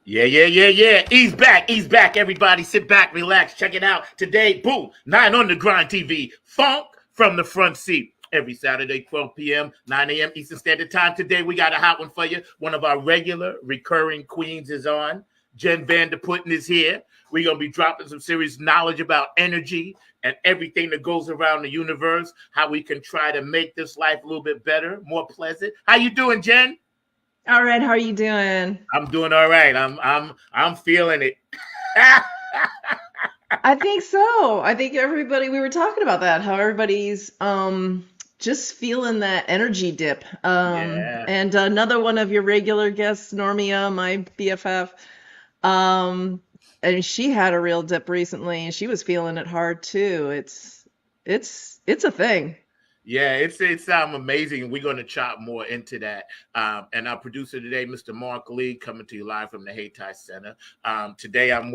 Yeah. He's back. Everybody sit back, relax, check it out. Today, boom, 9 on the grind TV. Funk from the front seat. Every Saturday, 12 p.m., 9 a.m. Eastern Standard Time. Today, we got a hot one for you. One of our regular recurring queens is on. Jen Vanderputten is here. We're going to be dropping some serious knowledge about energy and everything that goes around the universe, how we can try to make this life a little bit better, more pleasant. How you doing, Jen? All right, how are you doing? I'm doing all right. I'm feeling it. I think so. I think everybody we were talking about that, how everybody's just feeling that energy dip. Yeah. And another one of your regular guests, Normia, my BFF, and she had a real dip recently and she was feeling it hard too. It's a thing. Yeah, it's amazing. We're going to chop more into that. And our producer today, Mr. Mark Lee, coming to you live from the Hayti Center. Today, I'm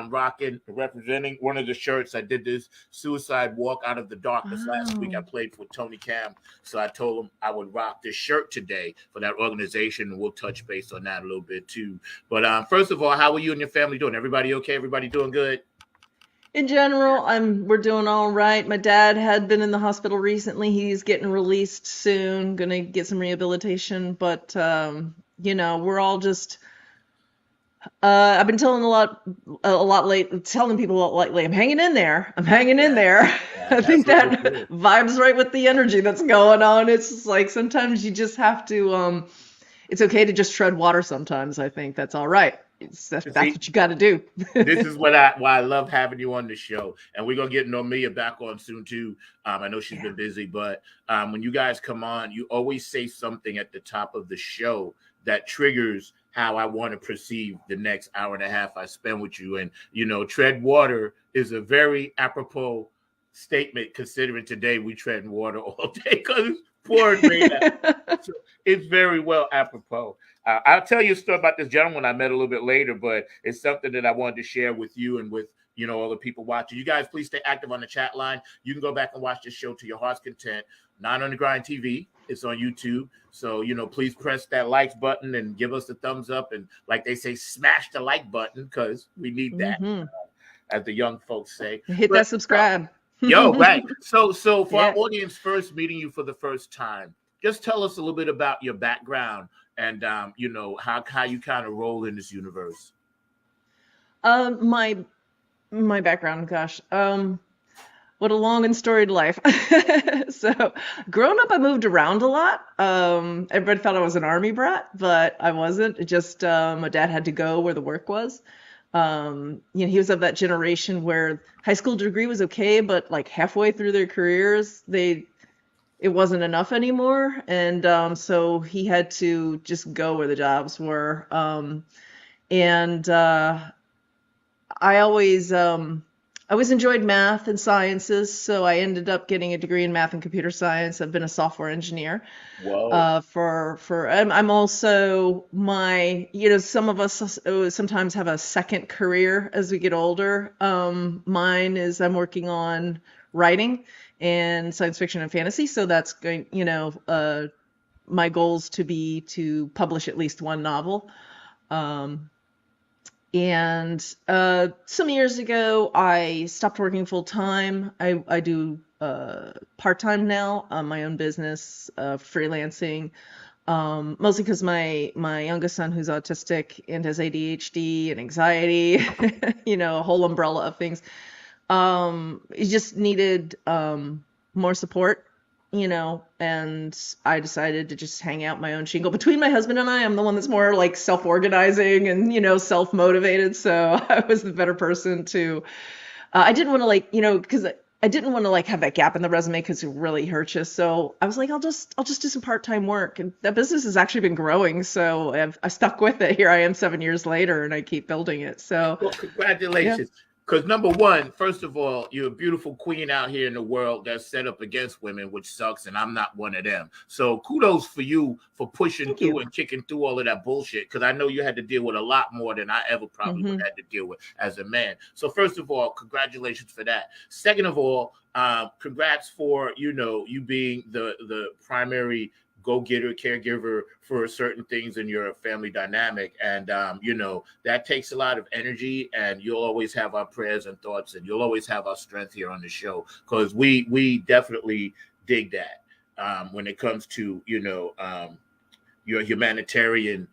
rocking, representing one of the shirts. I did this suicide walk out of the darkness last week. I Wow. played for Tony Cam, so I told him I would rock this shirt today for that organization, and we'll touch base on that a little bit too. But first of all, how are you and your family doing? Everybody okay? Everybody doing good? In general, we're doing all right. My dad had been in the hospital recently. He's getting released soon, gonna get some rehabilitation, but we're all just I've been telling people a lot lately, I'm hanging in there. I'm hanging in Yeah, there. yeah, I that's think what it that is. vibes right with the energy that's going on. It's just like sometimes you just have to it's okay to just tread water sometimes. I think that's all right. That's See, what you got to do. this is why I love having you on the show, and we're gonna get Normia back on soon too. I know she's Yeah. been busy, but when you guys come on, you always say something at the top of the show that triggers how I want to perceive the next hour and a half I spend with you. And tread water is a very apropos statement considering today we tread water all day because it's pouring rain out. So it's very well apropos. I'll tell you a story about this gentleman I met a little bit later, but it's something that I wanted to share with you and with all the people watching. You guys, please stay active on the chat line. You can go back and watch this show to your heart's content. Not on the grind TV. It's on YouTube. So please press that likes button and give us a thumbs up. And like they say, smash the like button because we need that, hmm as the young folks say. Hit But that subscribe. yo, right. So for our Yeah. audience first meeting you for the first time, just tell us a little bit about your background and how you kind of roll in this universe. My background, gosh. What a long and storied life. So, growing up, I moved around a lot. Everybody thought I was an army brat, but I wasn't. It just my dad had to go where the work was. He was of that generation where high school degree was okay, but like halfway through their careers, it wasn't enough anymore, and so he had to just go where the jobs were. And I always enjoyed math and sciences, so I ended up getting a degree in math and computer science. I've been a software engineer Whoa. I'm also some of us sometimes have a second career as we get older. Mine is I'm working on writing and science fiction and fantasy, so that's going, my goals to be to publish at least one novel. Um, and some years ago, I stopped working full time. I do part time now on my own business, freelancing. Mostly because my youngest son, who's autistic and has ADHD and anxiety, a whole umbrella of things. He just needed more support, and I decided to just hang out my own shingle. Between my husband and I'm the one that's more like self-organizing and, self-motivated. So I was the better person to, I didn't want to because I didn't want to have that gap in the resume because it really hurts you. So I was like, I'll just do some part-time work. And that business has actually been growing. So I stuck with it. Here I am 7 years later and I keep building it. So Well, yeah. congratulations. Because number one, first of all, you're a beautiful queen out here in the world that's set up against women, which sucks, and I'm not one of them. So kudos for you for pushing Thank you. through and kicking through all of that bullshit. Because I know you had to deal with a lot more than I ever probably would hmm have had to deal with as a man. So first of all, congratulations for that. Second of all, congrats for you being the primary go-getter, caregiver for certain things in your family dynamic. And, that takes a lot of energy, and you'll always have our prayers and thoughts, and you'll always have our strength here on the show, because we definitely dig that when it comes to, your humanitarian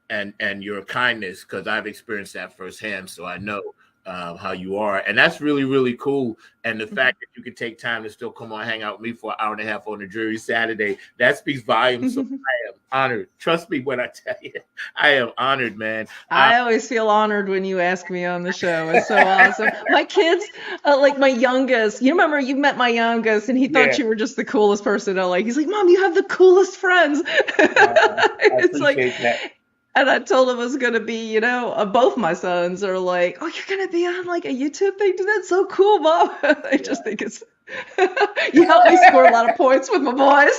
and your kindness, because I've experienced that firsthand. So I know how you are. And that's really, really cool. And the fact that you can take time to still come on, hang out with me for an hour and a half on a dreary Saturday, that speaks volumes. So I am honored. Trust me when I tell you, I am honored, man. I always feel honored when you ask me on the show. It's so awesome. My kids, like my youngest, you remember you met my youngest, and he thought you were just the coolest person in LA. He's like, Mom, you have the coolest friends. I appreciate that. And I told him it was going to be, both my sons are like, oh, you're going to be on like a YouTube thing? That's so cool, Mom. I just think it's, you help me score a lot of points with my boys.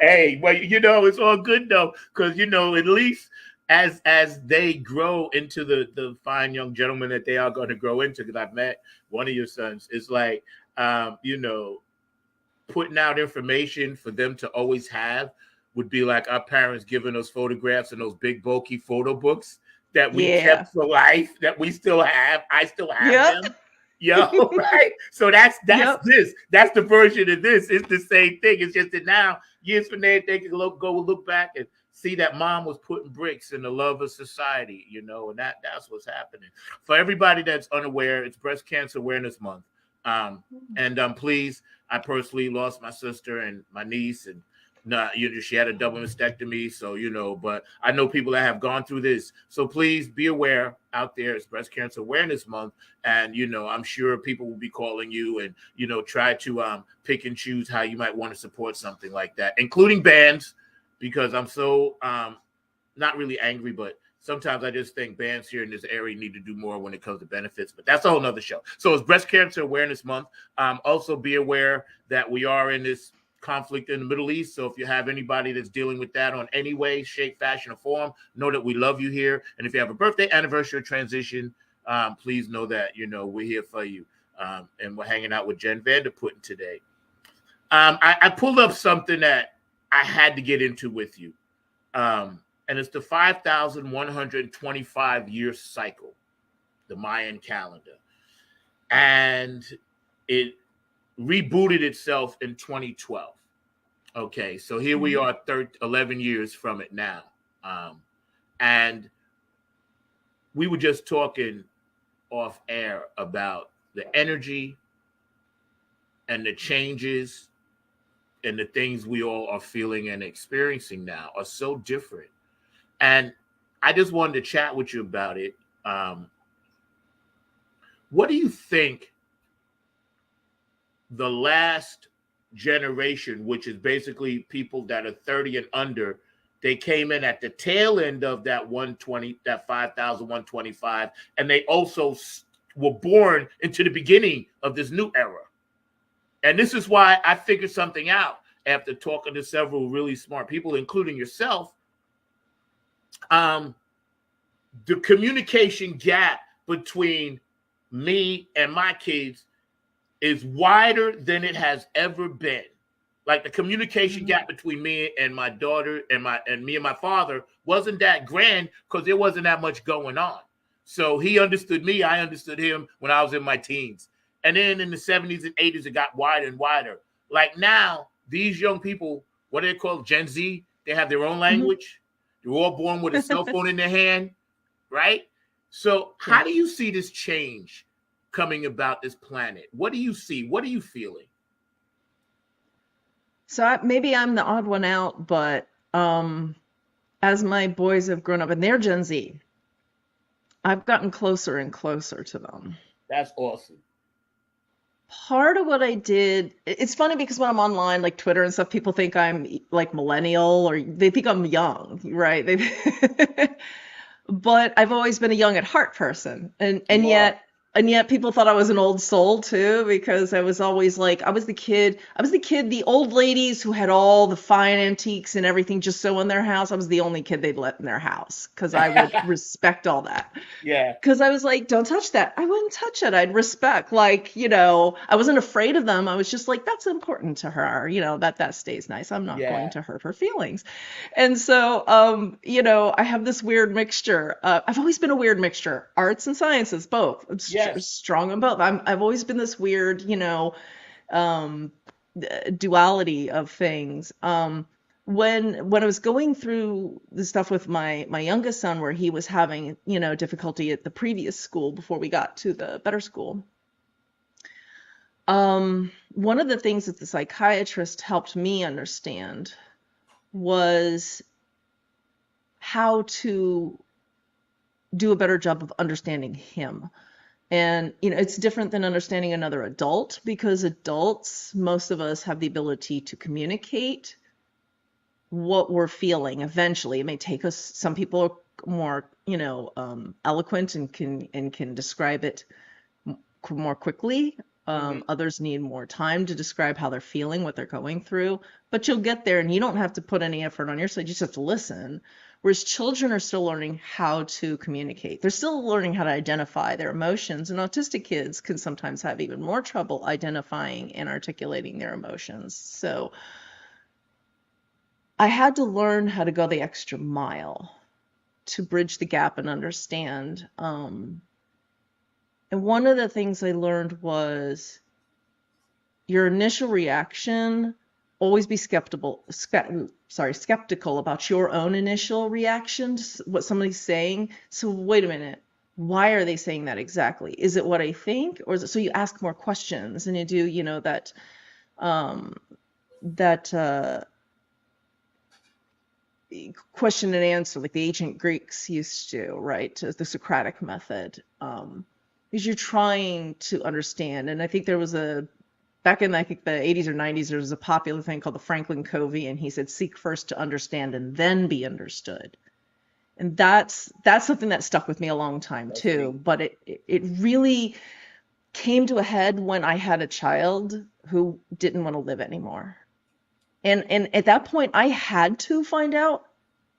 Hey, well, it's all good though, because, at least as they grow into the fine young gentlemen that they are going to grow into, because I've met one of your sons, it's like, putting out information for them to always have would be like our parents giving us photographs in those big bulky photo books that we kept for life, that we still have. I still have them. Right? So that's this. That's the version of this. It's the same thing. It's just that now, years from there, they can go look back and see that Mom was putting bricks in the love of society, and that's what's happening. For everybody that's unaware, it's Breast Cancer Awareness Month. And please, I personally lost my sister and my niece, and she had a double mastectomy. So, but I know people that have gone through this. So please be aware out there. It's Breast Cancer Awareness Month. And, I'm sure people will be calling you and, try to pick and choose how you might want to support something like that, including bands, because I'm so not really angry, but sometimes I just think bands here in this area need to do more when it comes to benefits, but that's a whole nother show. So it's Breast Cancer Awareness Month. Also be aware that we are in this conflict in the Middle East. So if you have anybody that's dealing with that on any way, shape, fashion, or form, know that we love you here. And if you have a birthday, anniversary, or transition, please know that, we're here for you. And we're hanging out with Jen Vanderputten today. I pulled up something that I had to get into with you. And it's the 5,125 year cycle, the Mayan calendar. And it rebooted itself in 2012. Okay, so here we are 11 years from it now. And we were just talking off air about the energy and the changes and the things we all are feeling and experiencing now are so different. And I just wanted to chat with you about it. What do you think the last generation, which is basically people that are 30 and under, they came in at the tail end of that 5,125, and they also were born into the beginning of this new era. And this is why I figured something out after talking to several really smart people, including yourself. The communication gap between me and my kids is wider than it has ever been. Like the communication gap between me and my daughter and me and my father wasn't that grand because there wasn't that much going on. So he understood me, I understood him when I was in my teens. And then in the 70s and 80s, it got wider and wider. Like now, these young people, what are they called? Gen Z, they have their own language. They're all born with a cell phone in their hand, right? So how do you see this change coming about this planet? What do you see? What are you feeling? So maybe I'm the odd one out, but as my boys have grown up and they're Gen Z, I've gotten closer and closer to them. That's awesome. Part of what I did, it's funny because when I'm online, like Twitter and stuff, people think I'm like millennial or they think I'm young, right? But I've always been a young at heart person. And yet And yet people thought I was an old soul too, because I was always like, I was the kid, the old ladies who had all the fine antiques and everything just so in their house. I was the only kid they'd let in their house because I would respect all that. Yeah. Because I was like, don't touch that. I wouldn't touch it. I'd respect, like, I wasn't afraid of them. I was just like, that's important to her, that stays nice. I'm not going Yeah. to hurt her feelings. And so, I have this weird mixture. I've always been a weird mixture, arts and sciences, both. I'm Yes. strong in both. I've always been this weird, um, duality of things. When I was going through the stuff with my youngest son, where he was having, difficulty at the previous school before we got to the better school, one of the things that the psychiatrist helped me understand was how to do a better job of understanding him. And, it's different than understanding another adult, because adults, most of us have the ability to communicate what we're feeling. Eventually, it may take us, some people are more, eloquent and can describe it more quickly. Hmm. Others need more time to describe how they're feeling, what they're going through. But you'll get there, and you don't have to put any effort on your side. You just have to listen. Whereas children are still learning how to communicate. They're still learning how to identify their emotions. And autistic kids can sometimes have even more trouble identifying and articulating their emotions. So I had to learn how to go the extra mile to bridge the gap and understand. And one of the things I learned was your initial reaction, always be skeptical about your own initial reaction to what somebody's saying. So wait a minute, why are they saying that exactly? Is it what I think, or is it? So you ask more questions, and you do, um, that question and answer, like the ancient Greeks used to, right? The Socratic method. Because you're trying to understand. And I think there was back in, I think, the 80s or 90s, there was a popular thing called the Franklin Covey, and he said, seek first to understand and then be understood. And that's something that stuck with me a long time That's too. deep. But it really came to a head when I had a child who didn't want to live anymore. And at that point, I had to find out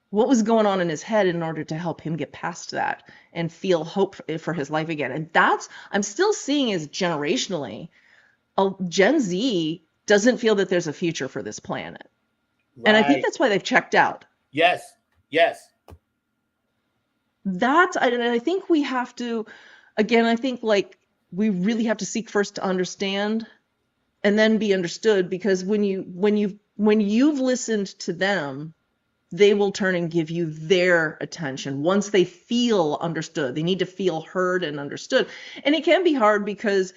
what was going on in his head in order to help him get past that and feel hope for his life again. And I'm still seeing is generationally, Gen Z doesn't feel that there's a future for this planet. And I think Right. that's why they've checked out. Yes. Yes. And I think we have to, again, I think like we really have to seek first to understand and then be understood, because when you've listened to them, they will turn and give you their attention once they feel understood. They need to feel heard and understood. And it can be hard because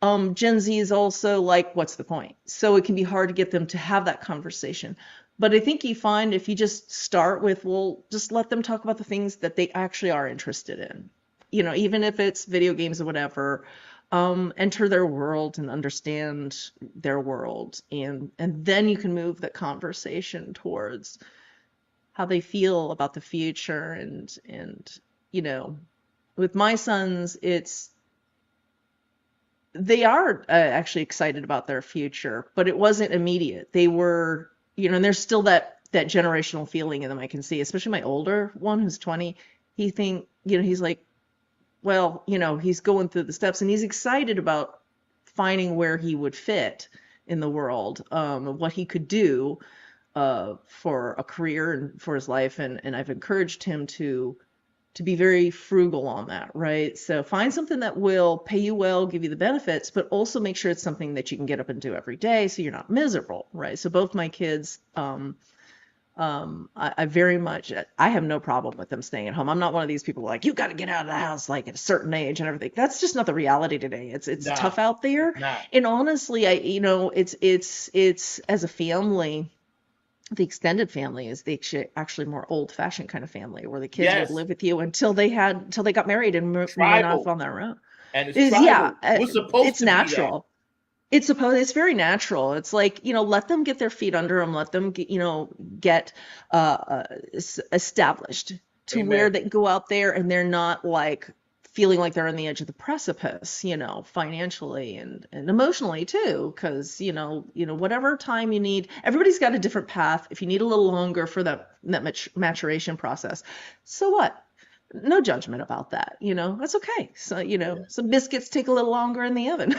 Gen Z is also like, what's the point? So it can be hard to get them to have that conversation. But I think you find if you just start with, well, just let them talk about the things that they actually are interested in, even if it's video games or whatever, enter their world and understand their world. And then you can move the conversation towards how they feel about the future. And with my sons, they are actually excited about their future, but it wasn't immediate. They were, and there's still that generational feeling in them. I can see, especially my older one who's 20. He's like, well, he's going through the steps and he's excited about finding where he would fit in the world, what he could do for a career and for his life. And I've encouraged him to be very frugal on that, right? So find something that will pay you well, give you the benefits, but also make sure it's something that you can get up and do every day so you're not miserable, right? So both my kids, I very much, I have no problem with them staying at home. I'm not one of these people like, you got to get out of the house like at a certain age and everything. That's just not the reality today. It's Nah. tough out there. It's not. And honestly, it's as a family, the extended family is the actually more old-fashioned kind of family where the kids would Yes. live with you until they got married and went off Tribal. on their own. And it's Is yeah, tribal. We're supposed it's to be that. natural. It's very natural. It's like, let them get their feet under them, let them get established to where Amen. they go out there and they're not like feeling like they're on the edge of the precipice, financially and emotionally too, because whatever time you need, everybody's got a different path. If you need a little longer for that maturation process, so what? No judgment about that. That's okay. So, Yeah. some biscuits take a little longer in the oven.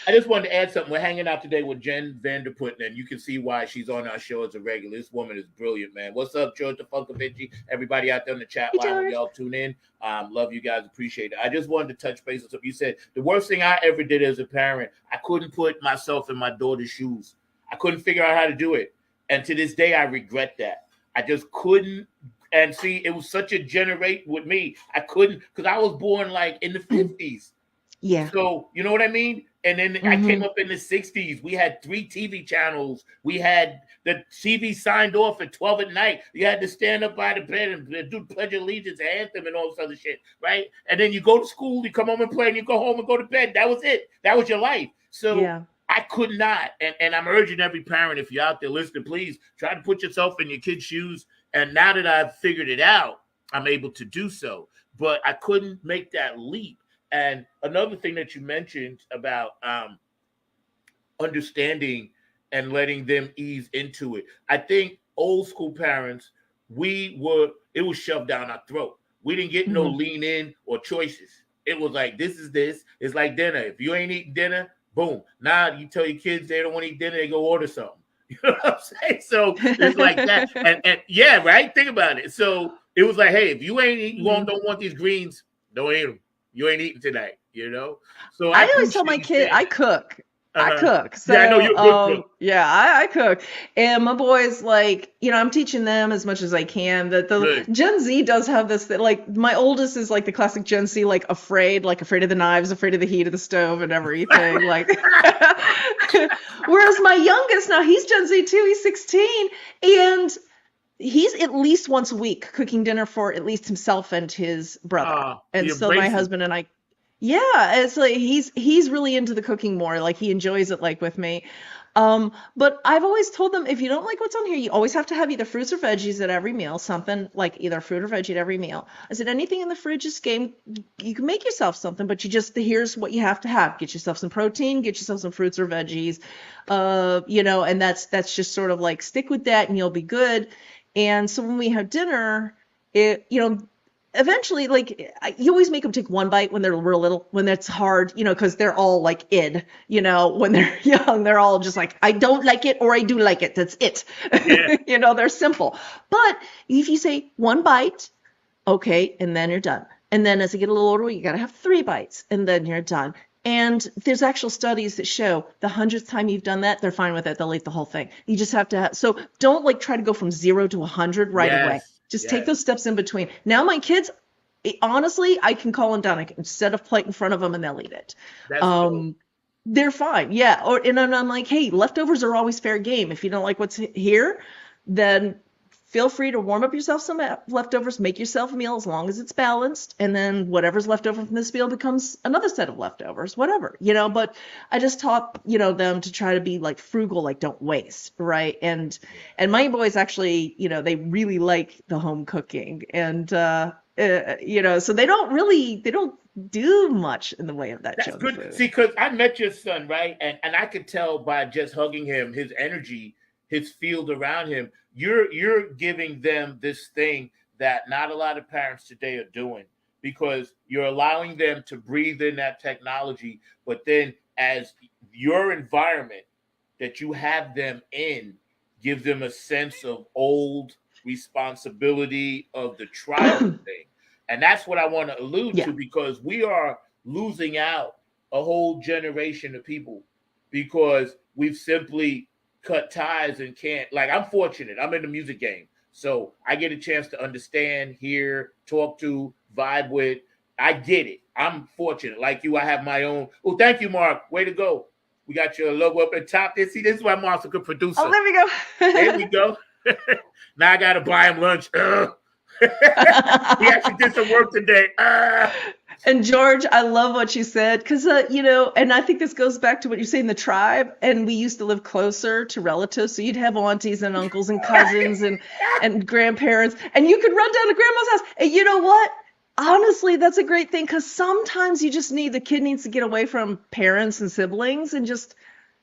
I just wanted to add something. We're hanging out today with Jen Vanderputten, and you can see why she's on our show as a regular. This woman is brilliant, man. What's up, George Funkovici? Everybody out there in the chat Hey, line, when George. y'all tune in. Love you guys. Appreciate it. I just wanted to touch base on something. You said the worst thing I ever did as a parent, I couldn't put myself in my daughter's shoes. I couldn't figure out how to do it. And to this day, I regret that. I just couldn't. And see, it was such a generate with me. I couldn't, because I was born like in the 50s. Yeah. So, you know what I mean? And then I came up in the 60s. We had 3 TV channels. We had the TV signed off at 12 at night. You had to stand up by the bed and do Pledge of Allegiance, anthem, and all this other shit, right? And then you go to school, you come home and play, and you go home and go to bed. That was it. That was your life. So Yeah. I could not. And I'm urging every parent, if you're out there listening, please try to put yourself in your kid's shoes. And now that I've figured it out, I'm able to do so. But I couldn't make that leap. And another thing that you mentioned about understanding and letting them ease into it. I think old school parents, it was shoved down our throat. We didn't get no lean in or choices. It was like, this is this. It's like dinner. If you ain't eating dinner, boom. Now you tell your kids they don't want to eat dinner, they go order something. You know what I'm saying? So it's like that. And yeah, right? Think about it. So it was like, hey, if you ain't eating, don't want these greens, don't eat them. You ain't eating tonight, So I always tell my kid I cook. I cook. So, yeah, I know you're a good cook. Yeah, I cook. And my boys, like, I'm teaching them as much as I can. That the Gen Z does have this, like, my oldest is like the classic Gen Z, like afraid of the knives, afraid of the heat of the stove and everything. Like, whereas my youngest, now he's Gen Z too, he's 16. And he's at least once a week cooking dinner for at least himself and his brother. And so my husband and I, it's like he's really into the cooking more. Like he enjoys it like with me. But I've always told them, if you don't like what's on here, you always have to have either fruits or veggies at every meal, something like either fruit or veggie at every meal. I said, anything in the fridge is game. You can make yourself something, but here's what you have to have. Get yourself some protein, get yourself some fruits or veggies, and that's just sort of like stick with that and you'll be good. And so when we have dinner, eventually, like, you always make them take one bite when they're real little, when it's hard, because they're all like when they're young, they're all just like, I don't like it or I do like it. That's it. Yeah. They're simple. But if you say one bite, okay, and then you're done. And then as they get a little older, you got to have 3 bites and then you're done. And there's actual studies that show the 100th time you've done that, they're fine with it. They'll eat the whole thing. You just have to so don't like try to go from 0 to 100 right away. Just take those steps in between. Now my kids, honestly, I can call them down. I can set a plate in front of them and they'll eat it. That's cool. They're fine. Yeah. And I'm like, hey, leftovers are always fair game. If you don't like what's here, then feel free to warm up yourself some leftovers, make yourself a meal as long as it's balanced. And then whatever's left over from this meal becomes another set of leftovers, whatever, but I just taught, them to try to be like frugal, like don't waste. Right. And my boys actually, they really like the home cooking and, so they don't do much in the way of that. That's good. Food. See, because I met your son, right? And I could tell by just hugging him, his energy, his field around him. You're giving them this thing that not a lot of parents today are doing, because you're allowing them to breathe in that technology. But then as your environment that you have them in gives them a sense of old responsibility of the trial thing. And that's what I want to allude to, because we are losing out a whole generation of people because we've simply cut ties and can't, like, I'm fortunate. I'm in the music game. So I get a chance to understand, hear, talk to, vibe with. I get it. I'm fortunate. Like you, I have my own. Oh, thank you, Mark. Way to go. We got your logo up at the top there. See, this is why Mark's a good producer. Oh, there we go. There we go. Now I got to buy him lunch. He actually did some work today. And George, I love what you said, because, and I think this goes back to what you say in the tribe. And we used to live closer to relatives. So you'd have aunties and uncles and cousins and grandparents. And you could run down to grandma's house. And you know what? Honestly, that's a great thing because sometimes you just need the kid needs to get away from parents and siblings and just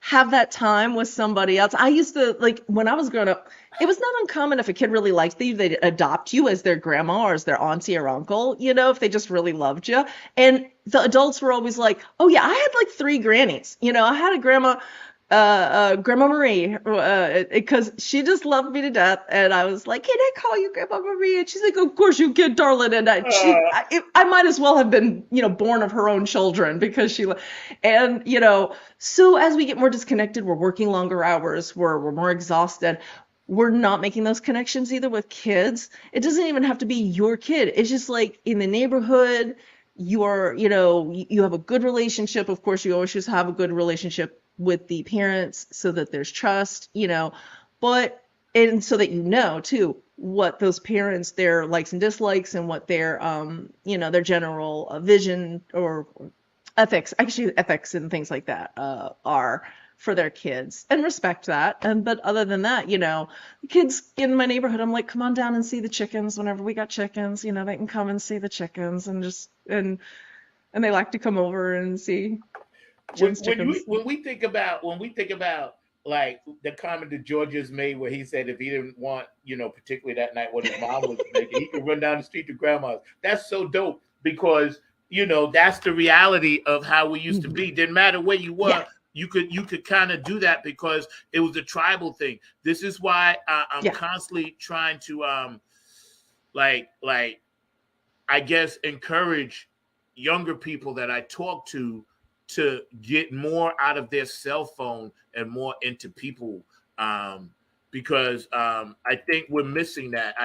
have that time with somebody else. I used to like when I was growing up, it was not uncommon if a kid really liked you, they'd adopt you as their grandma or as their auntie or uncle, if they just really loved you. And the adults were always like, "Oh yeah, I had like three grannies. I had a Grandma Marie, because she just loved me to death, and I was like, "Can I call you Grandma Marie?" And she's like, "Of course you can, darling." And I might as well have been, born of her own children because and so as we get more disconnected, we're working longer hours, we're more exhausted. We're not making those connections either with kids. It doesn't even have to be your kid. It's just like in the neighborhood, you have a good relationship. Of course, you always just have a good relationship with the parents so that there's trust, but, and so that too, what those parents, their likes and dislikes and what their general vision or ethics and things like that, are for their kids, and respect that. But other than that, the kids in my neighborhood, I'm like, come on down and see the chickens whenever we got chickens, they can come and see the chickens and they like to come over and see Jen's chickens. When we think about like the comment that George just made, where he said if he didn't want, particularly that night what his mom was making, he could run down the street to grandma's. That's so dope because that's the reality of how we used to be. Didn't matter where you were. Yeah. You could kind of do that because it was a tribal thing. This is why I'm constantly trying to like I guess encourage younger people that I talk to get more out of their cell phone and more into people, because I think we're missing that.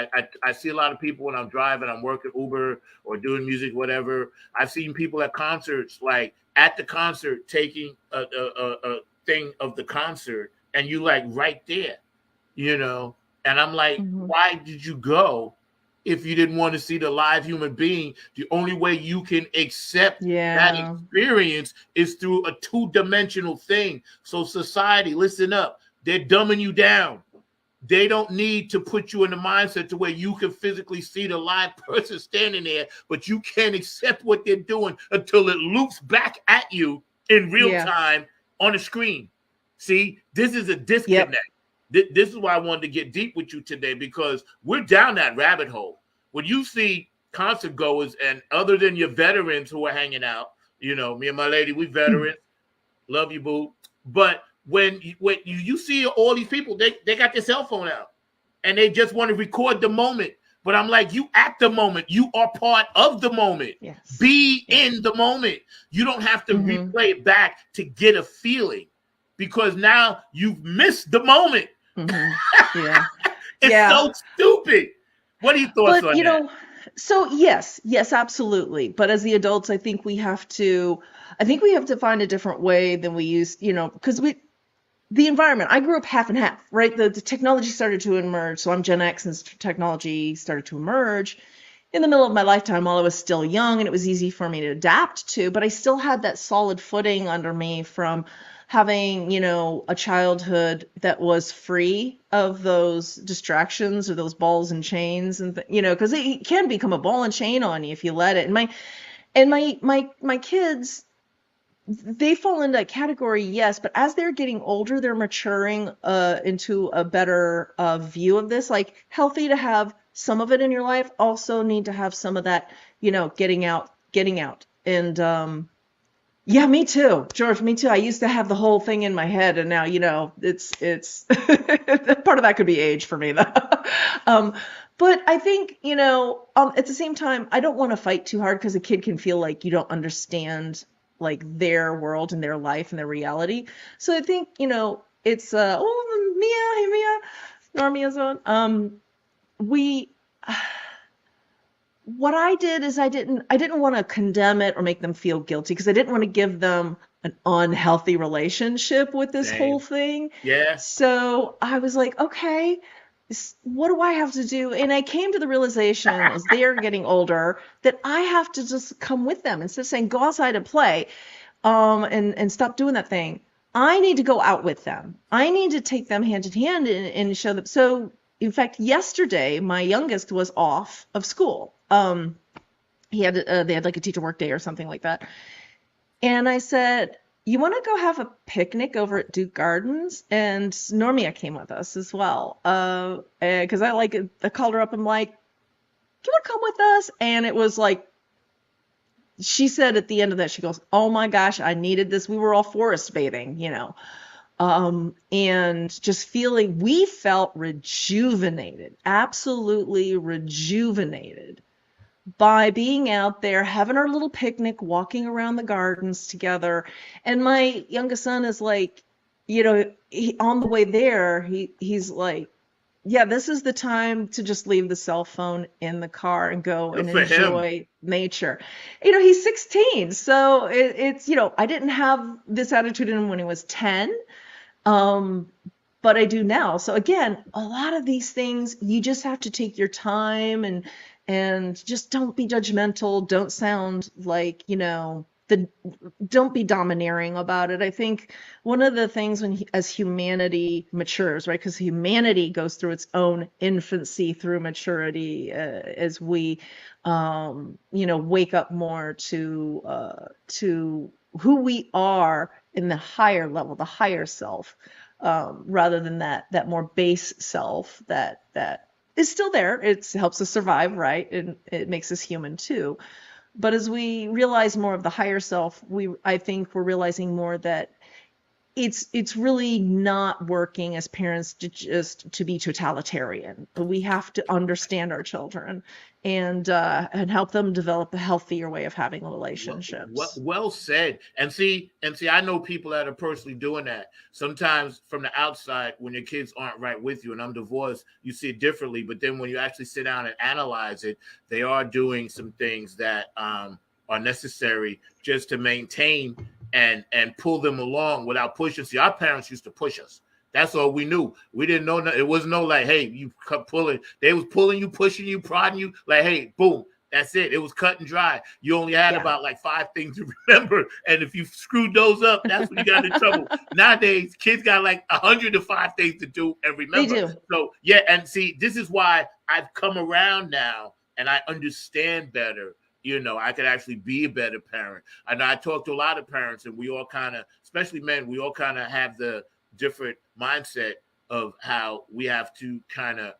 I see a lot of people when I'm driving, I'm working Uber or doing music, whatever. I've seen people at concerts, like at the concert, taking a thing of the concert, and you like right there, and I'm like, why did you go? If you didn't want to see the live human being, the only way you can accept that experience is through a two-dimensional thing. So society, listen up. They're dumbing you down. They don't need to put you in the mindset to where you can physically see the live person standing there, but you can't accept what they're doing until it loops back at you in real time on a screen. See, this is a disconnect. Yep. This is why I wanted to get deep with you today, because we're down that rabbit hole. When you see concert goers, and other than your veterans who are hanging out, me and my lady, we veterans, love you, boo. But when you see all these people, they got their cell phone out and they just want to record the moment. But I'm like, you at the moment, you are part of the moment. Yes. Be in the moment. You don't have to replay it back to get a feeling, because now you've missed the moment. Yeah. It's so stupid. What are your thoughts on that? So yes, absolutely. But as the adults, I think we have to find a different way than we used, because the environment, I grew up half and half, right? The technology started to emerge. So I'm Gen X, and technology started to emerge in the middle of my lifetime while I was still young, and it was easy for me to adapt to, but I still had that solid footing under me from having, a childhood that was free of those distractions or those balls and chains, and because it can become a ball and chain on you if you let it. And my kids, they fall into that category, yes, but as they're getting older, they're maturing into a better view of this. Like, healthy to have some of it in your life, also need to have some of that, getting out. And yeah, me too, George, me too. I used to have the whole thing in my head, and now, it's part of that could be age for me, though. But I think, at the same time, I don't want to fight too hard, because a kid can feel like you don't understand like their world and their life and their reality. So I think, it's Mia, Normia's on. What I did is I didn't want to condemn it or make them feel guilty, because I didn't want to give them an unhealthy relationship with this whole thing. Yeah. So I was like, okay, what do I have to do? And I came to the realization as they're getting older that I have to just come with them instead of saying go outside and play, and stop doing that thing. I need to go out with them. I need to take them hand in hand and show them. So in fact, yesterday my youngest was off of school. they had like a teacher work day or something like that. And I said, "You want to go have a picnic over at Duke Gardens?" And Normia came with us as well. Because I called her up. I'm like, "Do you want to come with us?" And it was like, she said at the end of that, she goes, "Oh my gosh, I needed this." We were all forest bathing, and just we felt rejuvenated, absolutely rejuvenated by being out there, having our little picnic, walking around the gardens together. And my youngest son is like, on the way there, he's like, yeah, this is the time to just leave the cell phone in the car and go Good and for him. enjoy nature. He's 16, so it's, I didn't have this attitude in him when he was 10. Um, but I do now. So again, a lot of these things you just have to take your time and just don't be judgmental. Don't sound like, the don't be domineering about it. I think one of the things as humanity matures, right? Because humanity goes through its own infancy through maturity as we, wake up more to who we are in the higher level, the higher self, rather than that more base self that is still there. It helps us survive, right? And it makes us human too. But as we realize more of the higher self, I think we're realizing more that it's really not working as parents to be totalitarian. But we have to understand our children and help them develop a healthier way of having relationships. Well said. And see, I know people that are personally doing that. Sometimes from the outside, when your kids aren't right with you, and I'm divorced, you see it differently. But then when you actually sit down and analyze it, they are doing some things that are necessary just to maintain and pull them along without pushing. See, our parents used to push us. That's all we knew. We didn't know. It was no like, hey, you cut pulling. They was pulling you, pushing you, prodding you. Like, hey, boom. That's it. It was cut and dry. You only had Yeah, about like 5 things to remember, and if you screwed those up, that's when you got in trouble. Nowadays, kids got like 105 things to do and they remember. do. So yeah, and see, this is why I've come around now, and I understand better. I could actually be a better parent. I know I talk to a lot of parents, and we all kind of, especially men, we all kind of have the different mindset of how we have to kind of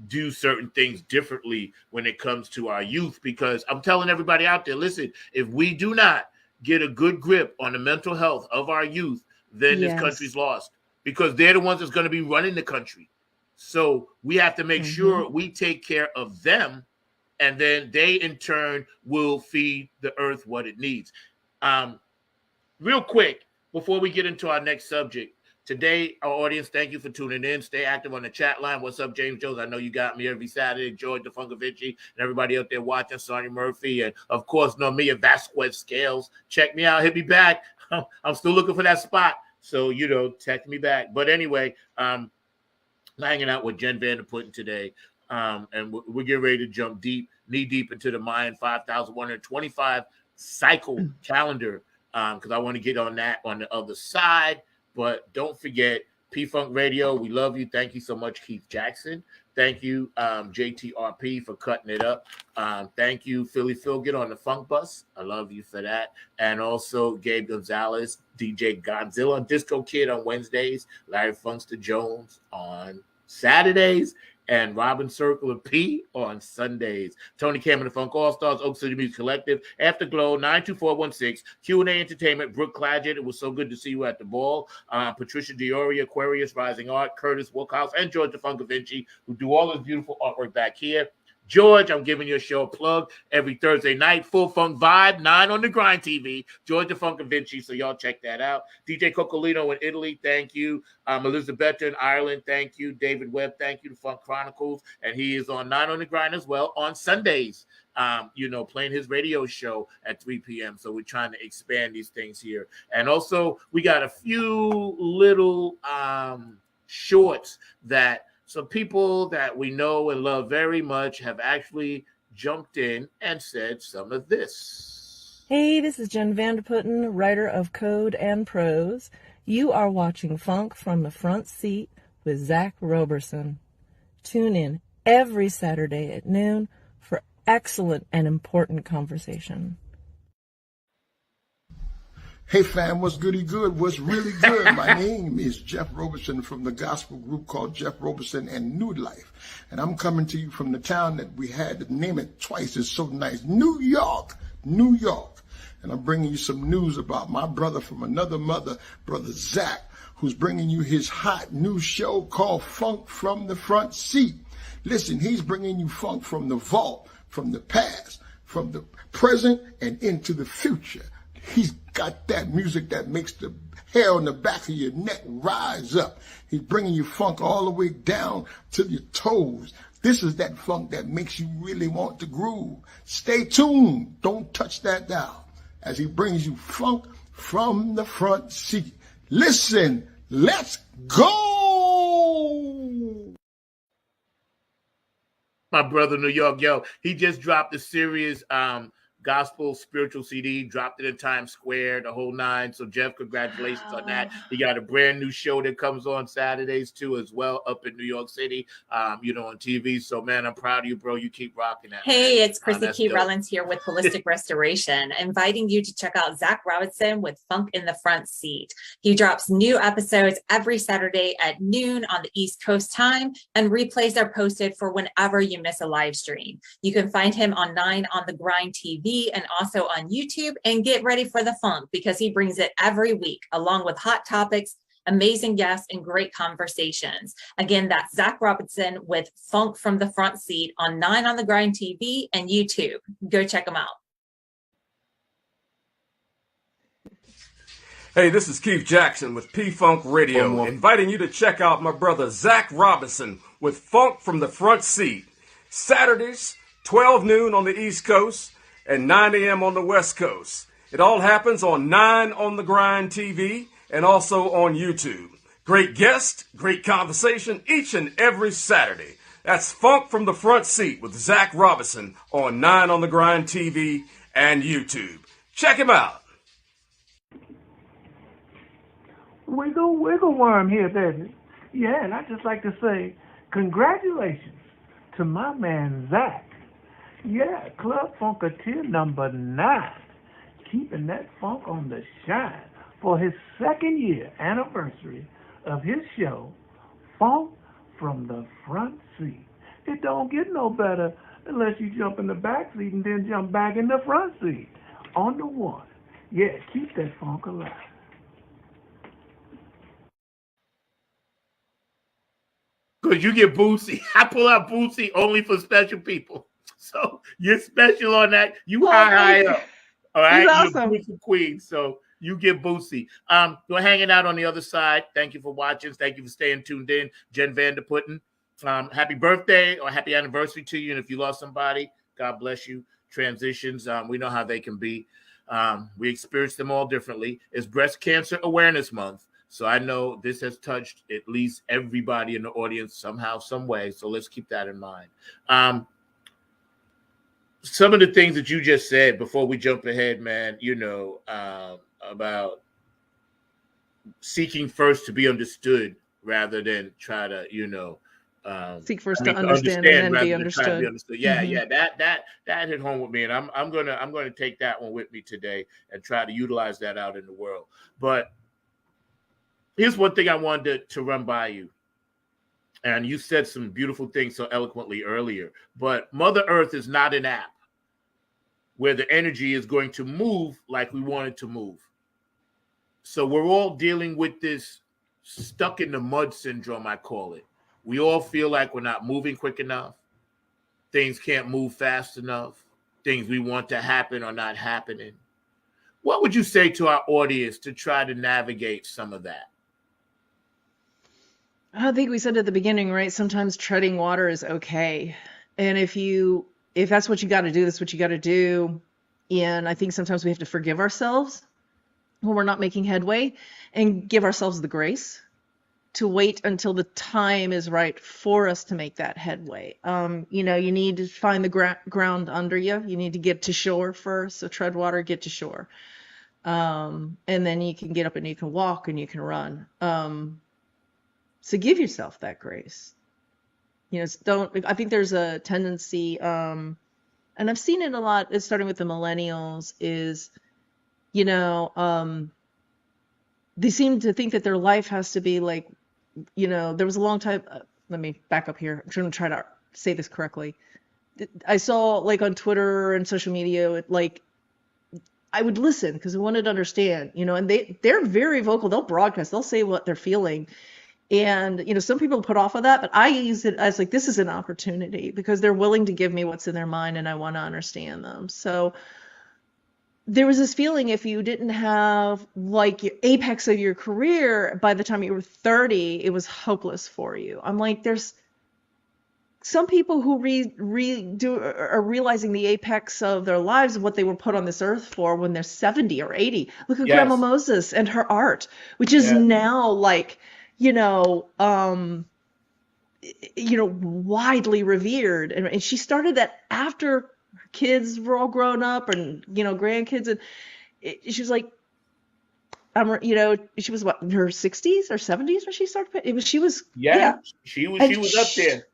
do certain things differently when it comes to our youth. Because I'm telling everybody out there, listen, if we do not get a good grip on the mental health of our youth, then this country's Yes. lost, because they're the ones that's going to be running the country. So we have to make Hmm. sure we take care of them, and then they in turn will feed the earth what it needs. Um, Real quick, before we get into our next subject, today, our audience, thank you for tuning in. Stay active on the chat line. What's up, James Jones? I know you got me every Saturday. George DeFunkovici and everybody out there watching, Sonia Murphy, and of course, Normia Vasquez Scales. Check me out. Hit me back. I'm still looking for that spot. So, text me back. But anyway, I'm hanging out with Jen Vanderputten today. And we're getting ready to jump knee deep into the Mayan 5,125 cycle calendar, because I want to get on that on the other side. But don't forget, P Funk Radio, we love you. Thank you so much, Keith Jackson. Thank you, JTRP, for cutting it up. Thank you, Philly Phil, get on the Funk Bus. I love you for that. And also Gabe Gonzalez, DJ Godzilla, Disco Kid on Wednesdays, Larry Funkster Jones on Saturdays, and Robin Circle of P on Sundays. Tony Cameron, the Funk All Stars, Oak City Music Collective, Afterglow, 92416, Q&A Entertainment, Brooke Clagett. It was so good to see you at the ball. Patricia Diori, Aquarius, Rising Art, Curtis Wookhouse, and George DeFunkovici, who do all this beautiful artwork back here. George, I'm giving you a show plug every Thursday night. Full Funk Vibe, 9 on the Grind TV. George DeFunkovici, so y'all check that out. DJ Coccolino in Italy, thank you. Elizabeth in Ireland, thank you. David Webb, thank you. The Funk Chronicles, and he is on 9 on the Grind as well on Sundays. Playing his radio show at 3 p.m. So we're trying to expand these things here. And also, we got a few little shorts that some people that we know and love very much have actually jumped in and said some of this. Hey, this is Jen Vanderputten, writer of Code and Prose. You are watching Funk from the Front Seat with Zach Roberson. Tune in every Saturday at noon for excellent and important conversation. Hey fam, what's goody good? What's really good? My name is Jeff Robertson from the gospel group called Jeff Robertson and New Life. And I'm coming to you from the town that we had to name it twice. It's so nice. New York, New York. And I'm bringing you some news about my brother from another mother, Brother Zach, who's bringing you his hot new show called Funk from the Front Seat. Listen, he's bringing you funk from the vault, from the past, from the present, and into the future. He's got that music that makes the hair on the back of your neck rise up. He's bringing you funk all the way down to your toes. This is that funk that makes you really want to groove. Stay tuned. Don't touch that dial as he brings you funk from the front seat. Listen, let's go. My brother New York, yo, he just dropped a serious gospel spiritual CD, dropped it in Times Square, the whole nine. So Jeff, congratulations on that. He got a brand new show that comes on Saturdays too as well up in New York City, on TV. So man, I'm proud of you, bro. You keep rocking that. Hey, man. It's Chrissy Key Rollins here with Holistic Restoration, inviting you to check out Zach Robinson with Funk in the Front Seat. He drops new episodes every Saturday at noon on the East Coast time, and replays are posted for whenever you miss a live stream. You can find him on 9 on the Grind TV and also on YouTube, and get ready for the funk because he brings it every week along with hot topics, amazing guests, and great conversations. Again, that's Zach Robinson with Funk from the Front Seat on 9 on the Grind TV and YouTube. Go check him out. Hey, this is Keith Jackson with P-Funk Radio, inviting you to check out my brother Zach Robinson with Funk from the Front Seat. Saturdays, 12 noon on the East Coast and 9 a.m. on the West Coast. It all happens on 9 on the Grind TV and also on YouTube. Great guest, great conversation each and every Saturday. That's Funk from the Front Seat with Zach Robinson on 9 on the Grind TV and YouTube. Check him out. Wiggle worm here, baby. Yeah, and I'd just like to say congratulations to my man Zach. Yeah, Club Funketeer number 9, keeping that funk on the shine for his 2nd year anniversary of his show, Funk from the Front Seat. It don't get no better unless you jump in the back seat and then jump back in the front seat on the one. Yeah, keep that funk alive. Because you get Bootsy. I pull out Bootsy only for special people. So you're special on that. You high up. All right. Awesome. You're Bootsy Queen. So you get Bootsy. We're hanging out on the other side. Thank you for watching. Thank you for staying tuned in. Jen Vanderputten. Happy birthday or happy anniversary to you. And if you lost somebody, God bless you. Transitions, we know how they can be. We experience them all differently. It's Breast Cancer Awareness Month. So I know this has touched at least everybody in the audience somehow, some way. So let's keep that in mind. Some of the things that you just said before we jump ahead, man, about seeking first to be understood rather than try to, seek first to understand and then be understood. Yeah, mm-hmm. that hit home with me, and I'm gonna take that one with me today and try to utilize that out in the world. But here's one thing I wanted to run by you. And you said some beautiful things so eloquently earlier, but Mother Earth is not an app where the energy is going to move like we want it to move. So we're all dealing with this stuck in the mud syndrome, I call it. We all feel like we're not moving quick enough. Things can't move fast enough. Things we want to happen are not happening. What would you say to our audience to try to navigate some of that? I think we said at the beginning, right? Sometimes treading water is okay. And if that's what you got to do, that's what you got to do. And I think sometimes we have to forgive ourselves when we're not making headway and give ourselves the grace to wait until the time is right for us to make that headway. You need to find the ground under you. You need to get to shore first. So tread water, get to shore. And then you can get up and you can walk and you can run. So give yourself that grace. I think there's a tendency and I've seen it a lot, it's starting with the millennials, is, they seem to think that their life has to be like, there was a long time, let me back up here. I'm going to try to say this correctly. I saw like on Twitter and social media, like I would listen because I wanted to understand, and they're very vocal. They'll broadcast, they'll say what they're feeling. And, some people put off of that, but I use it as like, this is an opportunity because they're willing to give me what's in their mind and I want to understand them. So there was this feeling if you didn't have like your apex of your career by the time you were 30, it was hopeless for you. I'm like, there's some people who are realizing the apex of their lives and what they were put on this earth for when they're 70 or 80. Look at Grandma Yes. Moses and her art, which is now like, widely revered. And she started that after her kids were all grown up and, grandkids. And she was like, she was what, in her 60s or 70s when she started. She was She was up there.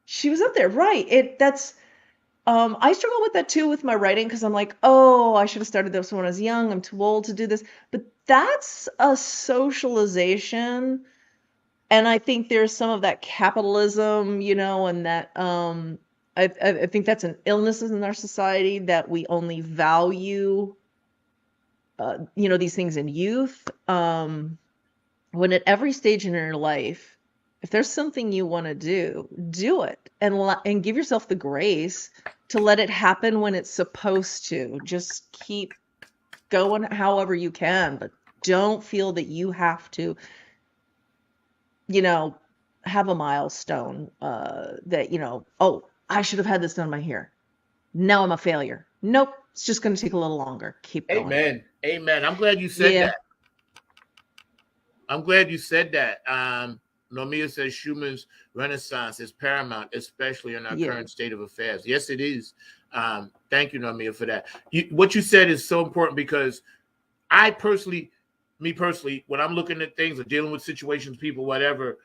She was up there, right? I struggle with that too with my writing because I'm like, oh, I should have started this when I was young. I'm too old to do this. But that's a socialization. And I think there's some of that capitalism, and that I think that's an illness in our society that we only value, these things in youth. When at every stage in your life, if there's something you want to do it and give yourself the grace to let it happen when it's supposed to. Just keep going however you can, but don't feel that you have to, have a milestone that, oh, I should have had this done by here. Now I'm a failure. Nope. It's just going to take a little longer. Keep going. Amen. I'm glad you said that. I'm glad you said that. Normia says Schumann's Renaissance is paramount, especially in our current state of affairs. Yes, it is. Thank you, Normia, for that. What you said is so important because me personally, when I'm looking at things or dealing with situations, people, whatever,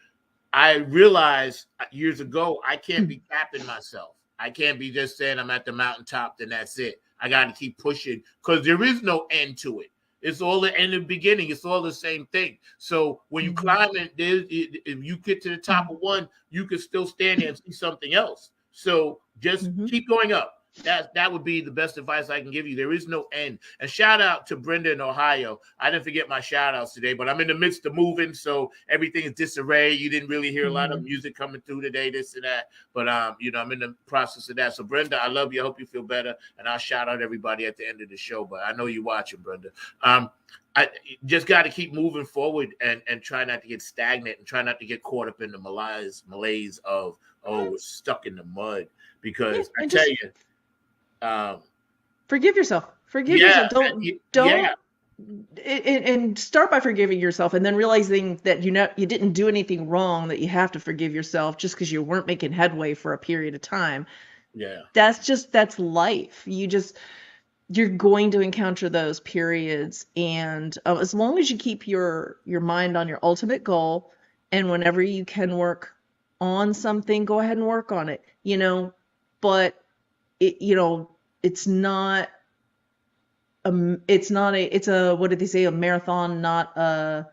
I realized years ago, I can't be capping myself. I can't be just saying I'm at the mountaintop, then that's it. I got to keep pushing because there is no end to it. It's all the end and beginning. It's all the same thing. So when you climb it, if you get to the top of one, you can still stand there and see something else. So just keep going up. That would be the best advice I can give you. There is no end. And shout out to Brenda in Ohio. I didn't forget my shout outs today, but I'm in the midst of moving, so everything is disarray. You didn't really hear a lot of music coming through today, this and that. But I'm in the process of that. So Brenda, I love you. I hope you feel better. And I'll shout out everybody at the end of the show. But I know you're watching, Brenda. I just got to keep moving forward and try not to get stagnant and try not to get caught up in the malaise of, we're stuck in the mud. Because I tell you, forgive yourself. Forgive yourself. Don't. And start by forgiving yourself, and then realizing that you didn't do anything wrong. That you have to forgive yourself just because you weren't making headway for a period of time. Yeah, that's life. You're going to encounter those periods, and as long as you keep your mind on your ultimate goal, and whenever you can work on something, go ahead and work on it. But it's not a what did they say, a marathon, not a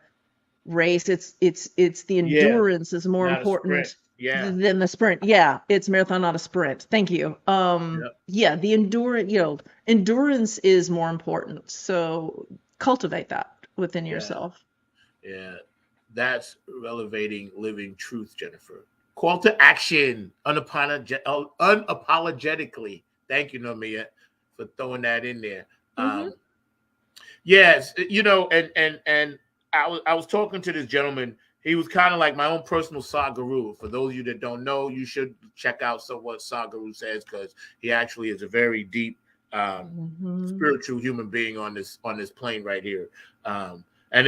race. It's the endurance is more important than the sprint. It's marathon, not a sprint. Thank you. The endurance is more important, so cultivate that within yourself. That's elevating living truth, Jennifer. Call to action unapologetically. Thank you, Normia, for throwing that in there. Yes, and I was talking to this gentleman. He was kind of like my own personal Sagaru. For those of you that don't know, you should check out what Sagaru says, because he actually is a very deep spiritual human being on this plane right here. And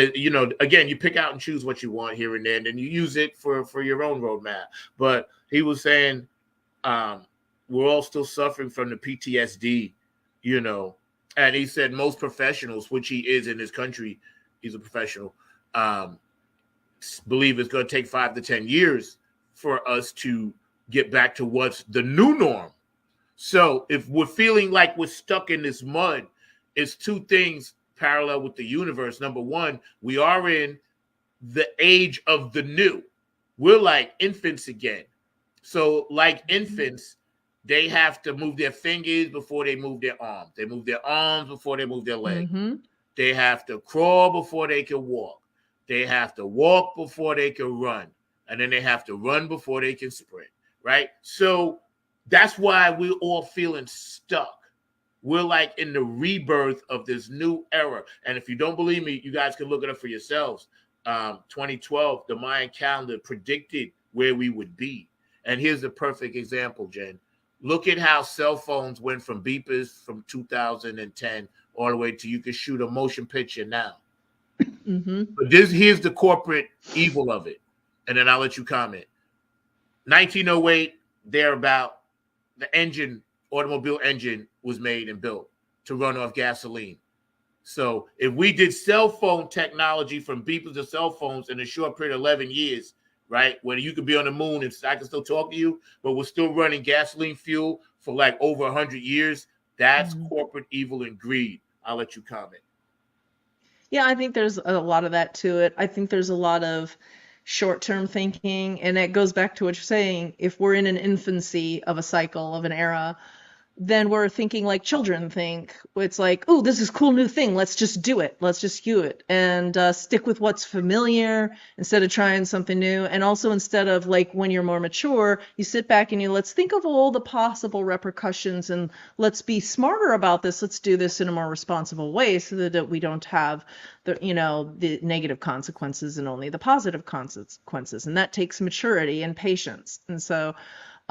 again, you pick out and choose what you want here and there, and then you use it for your own roadmap. But he was saying, we're all still suffering from the PTSD, and he said most professionals, which he is in this country, he's a professional, believe it's going to take 5 to 10 years for us to get back to what's the new norm. So if we're feeling like we're stuck in this mud, it's two things parallel with the universe. Number one, we are in the age of the new. We're like infants again. So like infants, they have to move their fingers before they move their arms. They move their arms before they move their legs. Mm-hmm. They have to crawl before they can walk. They have to walk before they can run. And then they have to run before they can sprint, right? So that's why we're all feeling stuck. We're like in the rebirth of this new era. And if you don't believe me, you guys can look it up for yourselves. 2012, the Mayan calendar predicted where we would be. And here's a perfect example, Jen. Look at how cell phones went from beepers from 2010 all the way to you can shoot a motion picture now. Mm-hmm. But here's the corporate evil of it. And then I'll let you comment. 1908, thereabout, the automobile engine was made and built to run off gasoline. So if we did cell phone technology from beepers to cell phones in a short period of 11 years, right, where you could be on the moon and I can still talk to you, but we're still running gasoline fuel for like over 100 years, that's corporate evil and greed. I'll let you comment. Yeah, I think there's a lot of that to it. I think there's a lot of short-term thinking, and it goes back to what you're saying. If we're in an infancy of a cycle, of an era, then we're thinking like children think. It's like, oh, this is a cool new thing. Let's just do it. Let's just do it and stick with what's familiar instead of trying something new. And also instead of like when you're more mature, you sit back and let's think of all the possible repercussions and let's be smarter about this. Let's do this in a more responsible way so that we don't have the negative consequences and only the positive consequences. And that takes maturity and patience. And so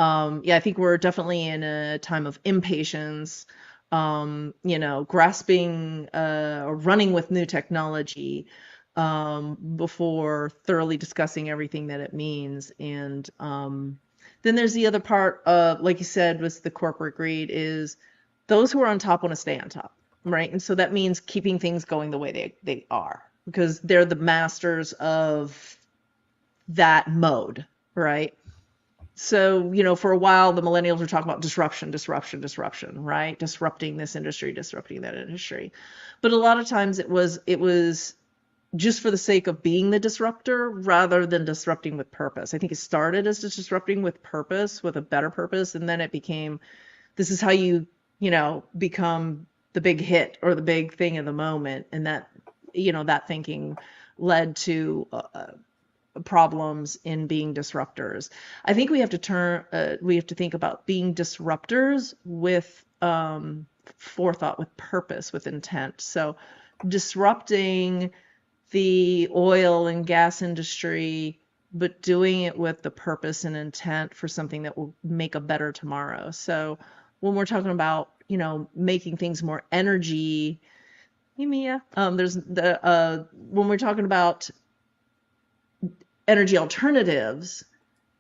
I think we're definitely in a time of impatience, grasping or running with new technology before thoroughly discussing everything that it means. And then there's the other part, like you said, was the corporate greed is those who are on top want to stay on top, right? And so that means keeping things going the way they are because they're the masters of that mode, right? So, for a while, the millennials were talking about disruption, right? Disrupting this industry, disrupting that industry. But a lot of times it was just for the sake of being the disruptor rather than disrupting with purpose. I think it started as just disrupting with purpose, with a better purpose. And then it became, this is how you, become the big hit or the big thing in the moment. And that, that thinking led to problems in being disruptors. I think we have to think about being disruptors with forethought, with purpose, with intent. So disrupting the oil and gas industry, but doing it with the purpose and intent for something that will make a better tomorrow. So when we're talking about, making things more energy, there's when we're talking about energy alternatives,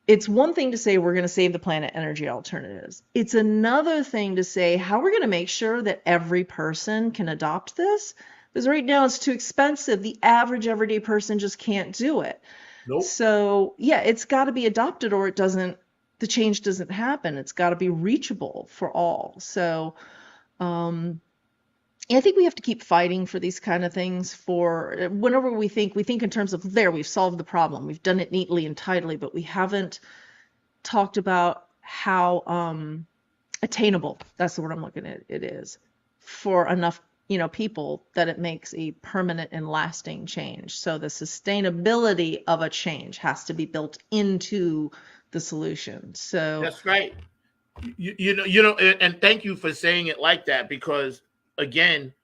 it's one thing to say we're going to save the planet energy alternatives. It's another thing to say how we're going to make sure that every person can adopt this. Because right now it's too expensive. The average everyday person just can't do it. Nope. So it's got to be adopted or the change doesn't happen. It's got to be reachable for all. So I think we have to keep fighting for these kind of things for whenever we think in terms of we've solved the problem. We've done it neatly and tidily, but we haven't talked about how attainable, that's the word I'm looking at, it is for enough, people that it makes a permanent and lasting change. So the sustainability of a change has to be built into the solution. So that's right. And thank you for saying it like that because again,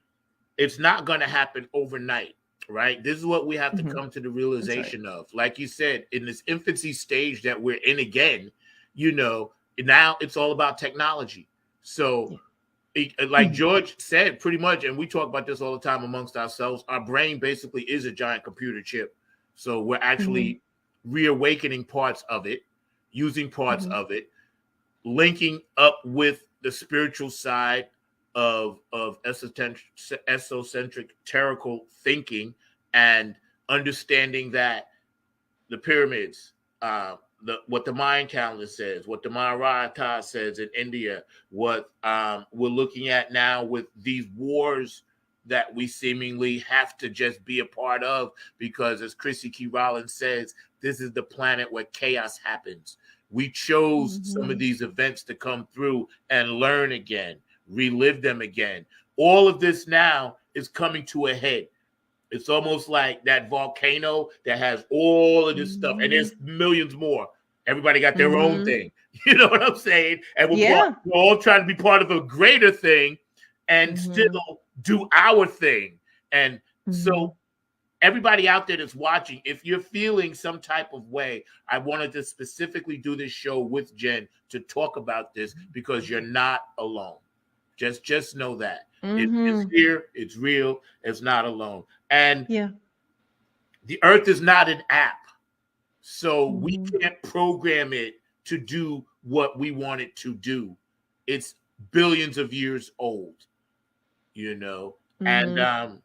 it's not going to happen overnight, right? This is what we have to come to the realization of. Like you said, in this infancy stage that we're in again, now it's all about technology. So like George said, pretty much, and we talk about this all the time amongst ourselves, our brain basically is a giant computer chip. So we're actually reawakening parts of it, using parts of it, linking up with the spiritual side of esocentric thinking and understanding that the pyramids, what the Mayan calendar says, what the Maharata says in India, what we're looking at now with these wars that we seemingly have to just be a part of, because as Chrissy Key Rollins says, this is the planet where chaos happens. We chose some of these events to come through and learn again, relive them again. All of this now is coming to a head. It's almost like that volcano that has all of this stuff, and there's millions more. Everybody got their own thing. You know what I'm saying? And we're all trying to be part of a greater thing and still do our thing. And so everybody out there that's watching, if you're feeling some type of way, I wanted to specifically do this show with Jen to talk about this, because you're not alone. Just know that. It's here, it's real, it's not alone. And the earth is not an app. So we can't program it to do what we want it to do. It's billions of years old, you know. And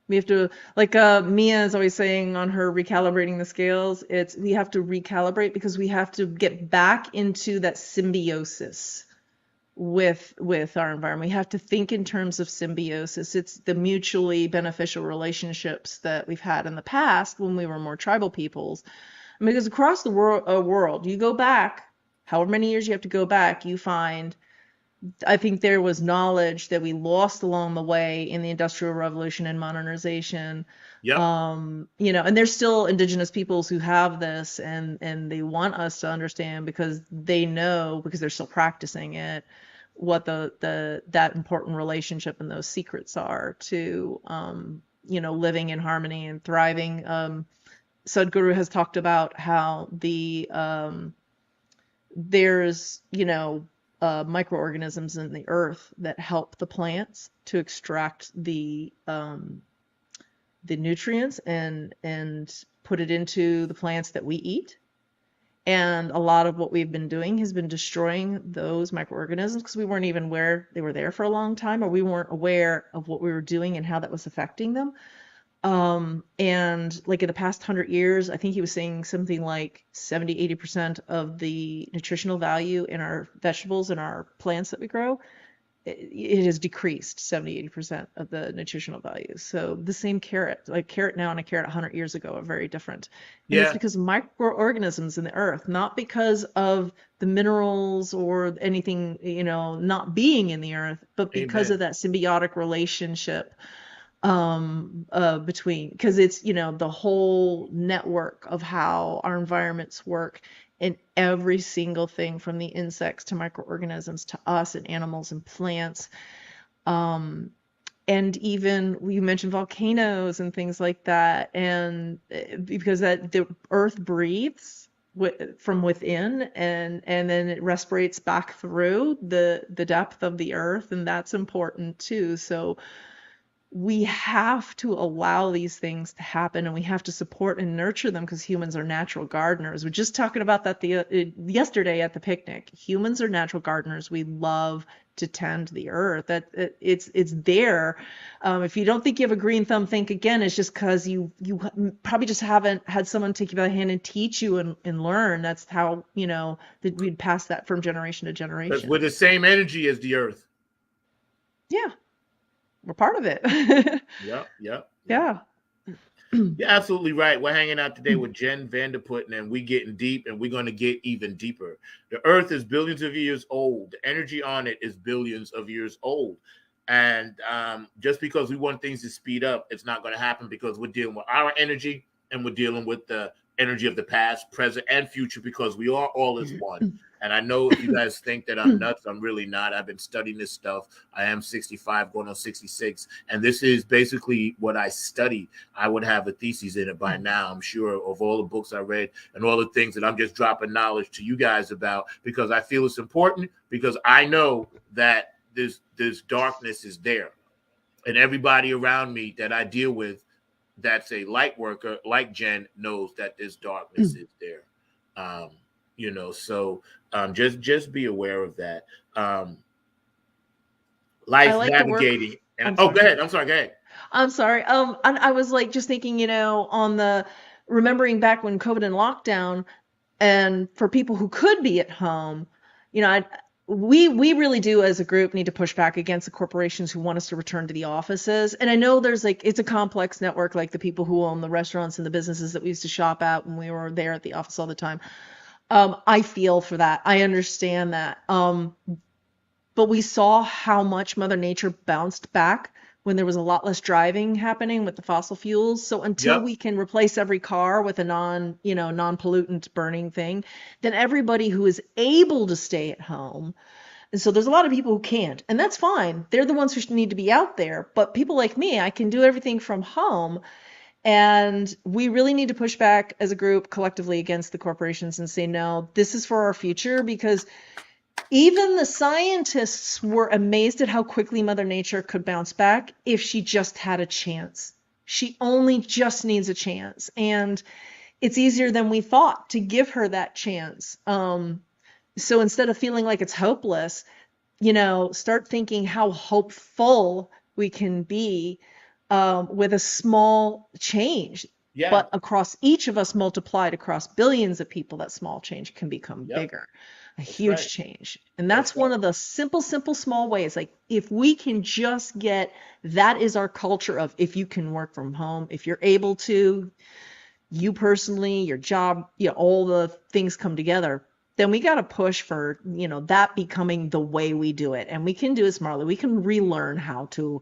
we have to, like Mia is always saying on her recalibrating the scales, we have to recalibrate because we have to get back into that symbiosis with our environment. We have to think in terms of symbiosis. It's the mutually beneficial relationships that we've had in the past when we were more tribal peoples. I mean, because across the world, you go back, however many years you have to go back, you find, I think there was knowledge that we lost along the way in the Industrial Revolution and modernization. You know, and there's still indigenous peoples who have this, and they want us to understand, because they know, because they're still practicing it, what that important relationship and those secrets are to you know, living in harmony and thriving. Sadhguru has talked about how there's, you know, microorganisms in the earth that help the plants to extract the nutrients and put it into the plants that we eat. And a lot of what we've been doing has been destroying those microorganisms because we weren't even aware they were there for a long time, or we weren't aware of what we were doing and how that was affecting them. And like in the past 100 years, I think he was saying something like 70-80% of the nutritional value in our vegetables and our plants that we grow, it has decreased 70-80% of the nutritional value. So the same carrot, like carrot now and a carrot 100 years ago, are very different. And it's because of microorganisms in the earth, not because of the minerals or anything, you know, not being in the earth, but because of that symbiotic relationship between, because it's, you know, the whole network of how our environments work, and every single thing from the insects to microorganisms to us and animals and plants. And even you mentioned volcanoes and things like that. And because that the earth breathes from within, and then it respirates back through the depth of the earth. And that's important too. So we have to allow these things to happen, and we have to support and nurture them, because humans are natural gardeners. We're just talking about that yesterday at the picnic. Humans are natural gardeners. We love to tend the earth. It's there. If you don't think you have a green thumb, think again. It's just because you probably just haven't had someone take you by the hand and teach you and learn. That's how, you know, that we'd pass that from generation to generation. Because we're the same energy as the earth. Yeah. We're part of it. Yep. Yeah. You're absolutely right. We're hanging out today with Jen Vanderputten, and we getting deep, and we're going to get even deeper. The earth is billions of years old. The energy on it is billions of years old. And just because we want things to speed up, it's not going to happen, because we're dealing with our energy, and we're dealing with the energy of the past, present, and future, because we are all as one. And I know if you guys think that I'm nuts, I'm really not. I've been studying this stuff. I am 65, going on 66. And this is basically what I study. I would have a thesis in it by now, I'm sure, of all the books I read and all the things that I'm just dropping knowledge to you guys about, because I feel it's important, because I know that this darkness is there. And everybody around me that I deal with that's a light worker like Jen knows that this darkness is there. You know, so just be aware of that. Life like navigating. And, go ahead. I'm sorry. I was like just thinking, you know, on the remembering back when COVID and lockdown, And for people who could be at home, you know, we really do as a group need to push back against the corporations who want us to return to the offices. And I know there's like, it's a complex network, like the people who own the restaurants and the businesses that we used to shop at when we were there at the office all the time. I feel for that. I understand that. But we saw how much Mother Nature bounced back when there was a lot less driving happening with the fossil fuels. So until Yep. we can replace every car with a non-pollutant burning thing, then everybody who is able to stay at home. And so there's a lot of people who can't, and that's fine. They're the ones who need to be out there. But people like me, I can do everything from home. And we really need to push back as a group collectively against the corporations and say, no, this is for our future, because even the scientists were amazed at how quickly Mother Nature could bounce back if she just had a chance. She only just needs a chance. And it's easier than we thought to give her that chance. So instead of feeling like it's hopeless, start thinking how hopeful we can be with a small change. Yeah. But across each of us multiplied across billions of people, that small change can become bigger. A huge right. change. And that's one of the simple, small ways. Like if we can just get, that is our culture of, if you can work from home, if you're able to, you personally, your job, all the things come together, then we got to push for, that becoming the way we do it. And we can do it smartly. We can relearn how to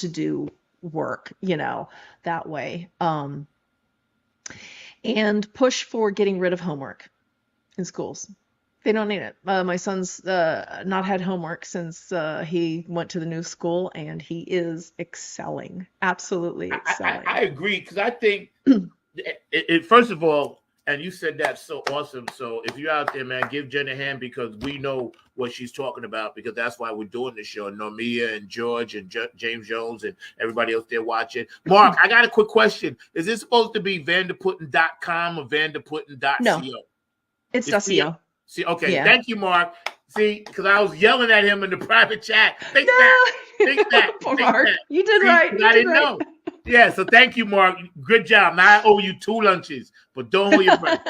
do work, that way. And push for getting rid of homework in schools. They don't need it. My son's not had homework since he went to the new school, and he is excelling, absolutely excelling. I agree, because I think, first of all, and you said that so awesome. So if you're out there, man, give Jen a hand, because we know what she's talking about, because that's why we're doing this show. Normia and George and James Jones and everybody else there watching. Mark, I got a quick question. Is this supposed to be Vanderputten.com or Vanderputten.co? No, it's .co. See, okay, yeah. Thank you, Mark. See, because I was yelling at him in the private chat. Think that. Poor Mark. You did right. I didn't know. Yeah, so thank you, Mark. Good job. Now I owe you 2 lunches, but don't hold your breath.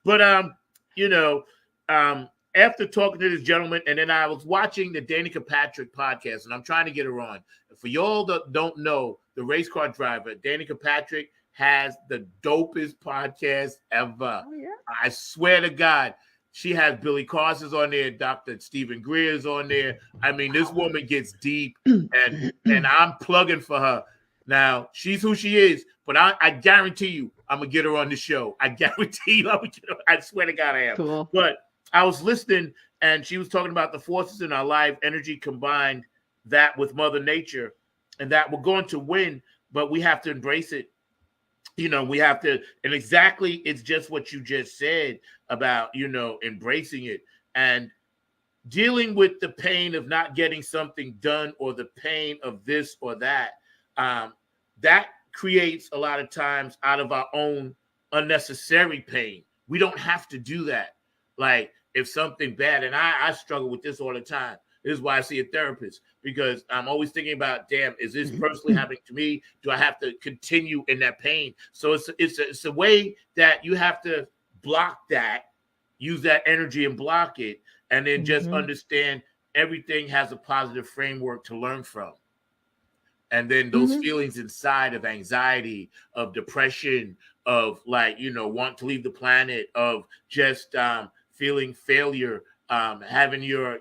But after talking to this gentleman, and then I was watching the Danica Patrick podcast, and I'm trying to get her on. For y'all that don't know, the race car driver, Danica Patrick, has the dopest podcast ever. Oh, yeah. I swear to God. She has Billy Carson's on there, Dr. Stephen Greer's on there. I mean, this woman gets deep, and I'm plugging for her. Now, she's who she is, but I guarantee you, I'm going to get her on the show. I guarantee you, I swear to God I am. Cool. But I was listening, and she was talking about the forces in our life, energy combined, that with Mother Nature, and that we're going to win, but we have to embrace it. We have to, and exactly, it's just what you just said about, embracing it and dealing with the pain of not getting something done, or the pain of this or that. That creates a lot of times out of our own unnecessary pain. We don't have to do that. Like if something bad, and I struggle with this all the time. This is why I see a therapist, because I'm always thinking about, damn, is this personally happening to me? Do I have to continue in that pain? So it's a way that you have to block that, use that energy and block it, and then just understand everything has a positive framework to learn from. And then those feelings inside of anxiety, of depression, of want to leave the planet, of just feeling failure, having your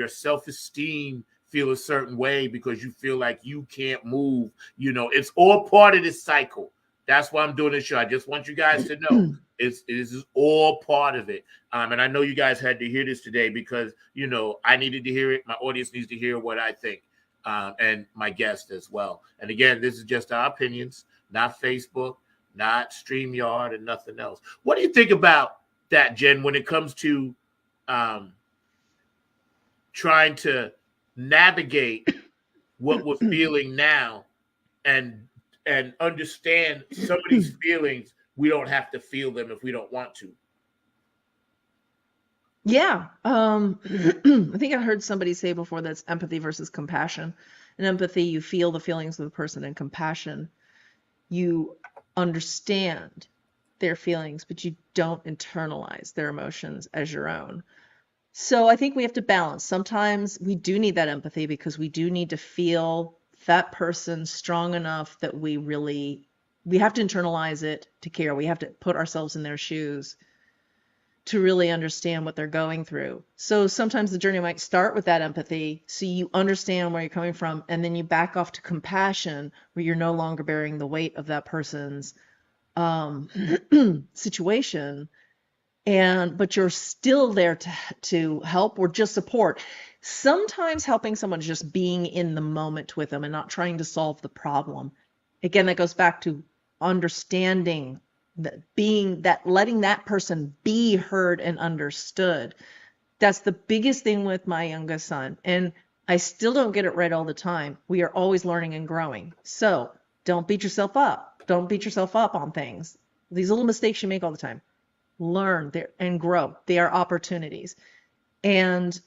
self-esteem feel a certain way because you feel like you can't move. It's all part of this cycle. That's why I'm doing this show. I just want you guys to know this is all part of it. And I know you guys had to hear this today because, I needed to hear it. My audience needs to hear what I think, and my guest as well. And again, this is just our opinions, not Facebook, not StreamYard, and nothing else. What do you think about that, Jen, when it comes to trying to navigate what we're feeling now and understand some of these feelings? We don't have to feel them if we don't want to. Yeah. I think I heard somebody say before that's empathy versus compassion. In empathy, you feel the feelings of the person, and compassion, you understand their feelings, but you don't internalize their emotions as your own. So I think we have to balance. Sometimes we do need that empathy because we do need to feel that person strong enough that we have to internalize it to care. We have to put ourselves in their shoes to really understand what they're going through. So sometimes the journey might start with that empathy, so you understand where you're coming from, and then you back off to compassion, where you're no longer bearing the weight of that person's situation, but you're still there to help or just support. Sometimes helping someone is just being in the moment with them and not trying to solve the problem. Again, that goes back to understanding, letting that person be heard and understood. That's the biggest thing with my youngest son. And I still don't get it right all the time. We are always learning and growing. So don't beat yourself up. Don't beat yourself up on things. These little mistakes you make all the time. Learn and grow. They are opportunities. And,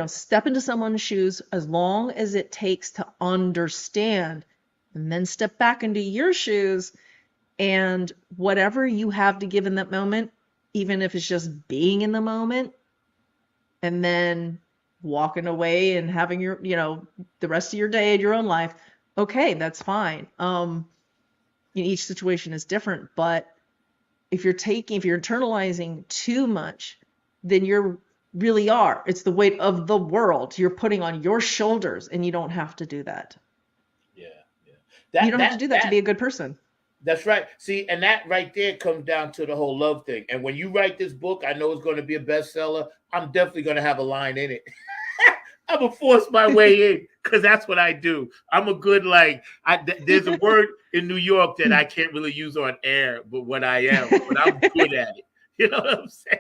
step into someone's shoes as long as it takes to understand, and then step back into your shoes, and whatever you have to give in that moment, even if it's just being in the moment, and then walking away and having your, the rest of your day and your own life, okay, that's fine. Each situation is different, but if you're internalizing too much, then you're really are. It's the weight of the world you're putting on your shoulders, and you don't have to do that. Yeah. You don't have to do that to be a good person. That's right. See, and that right there comes down to the whole love thing. And when you write this book, I know it's going to be a bestseller. I'm definitely going to have a line in it. I'm going to force my way in because that's what I do. I'm a good, there's a word in New York that I can't really use on air, but what I am, but I'm good at it. You know what I'm saying?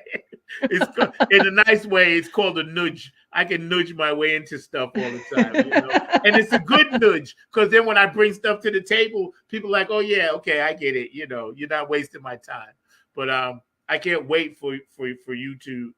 It's in a nice way. It's called a nudge. I can nudge my way into stuff all the time, and it's a good nudge because then when I bring stuff to the table, people are like, "Oh yeah, okay, I get it." You're not wasting my time. But I can't wait for you to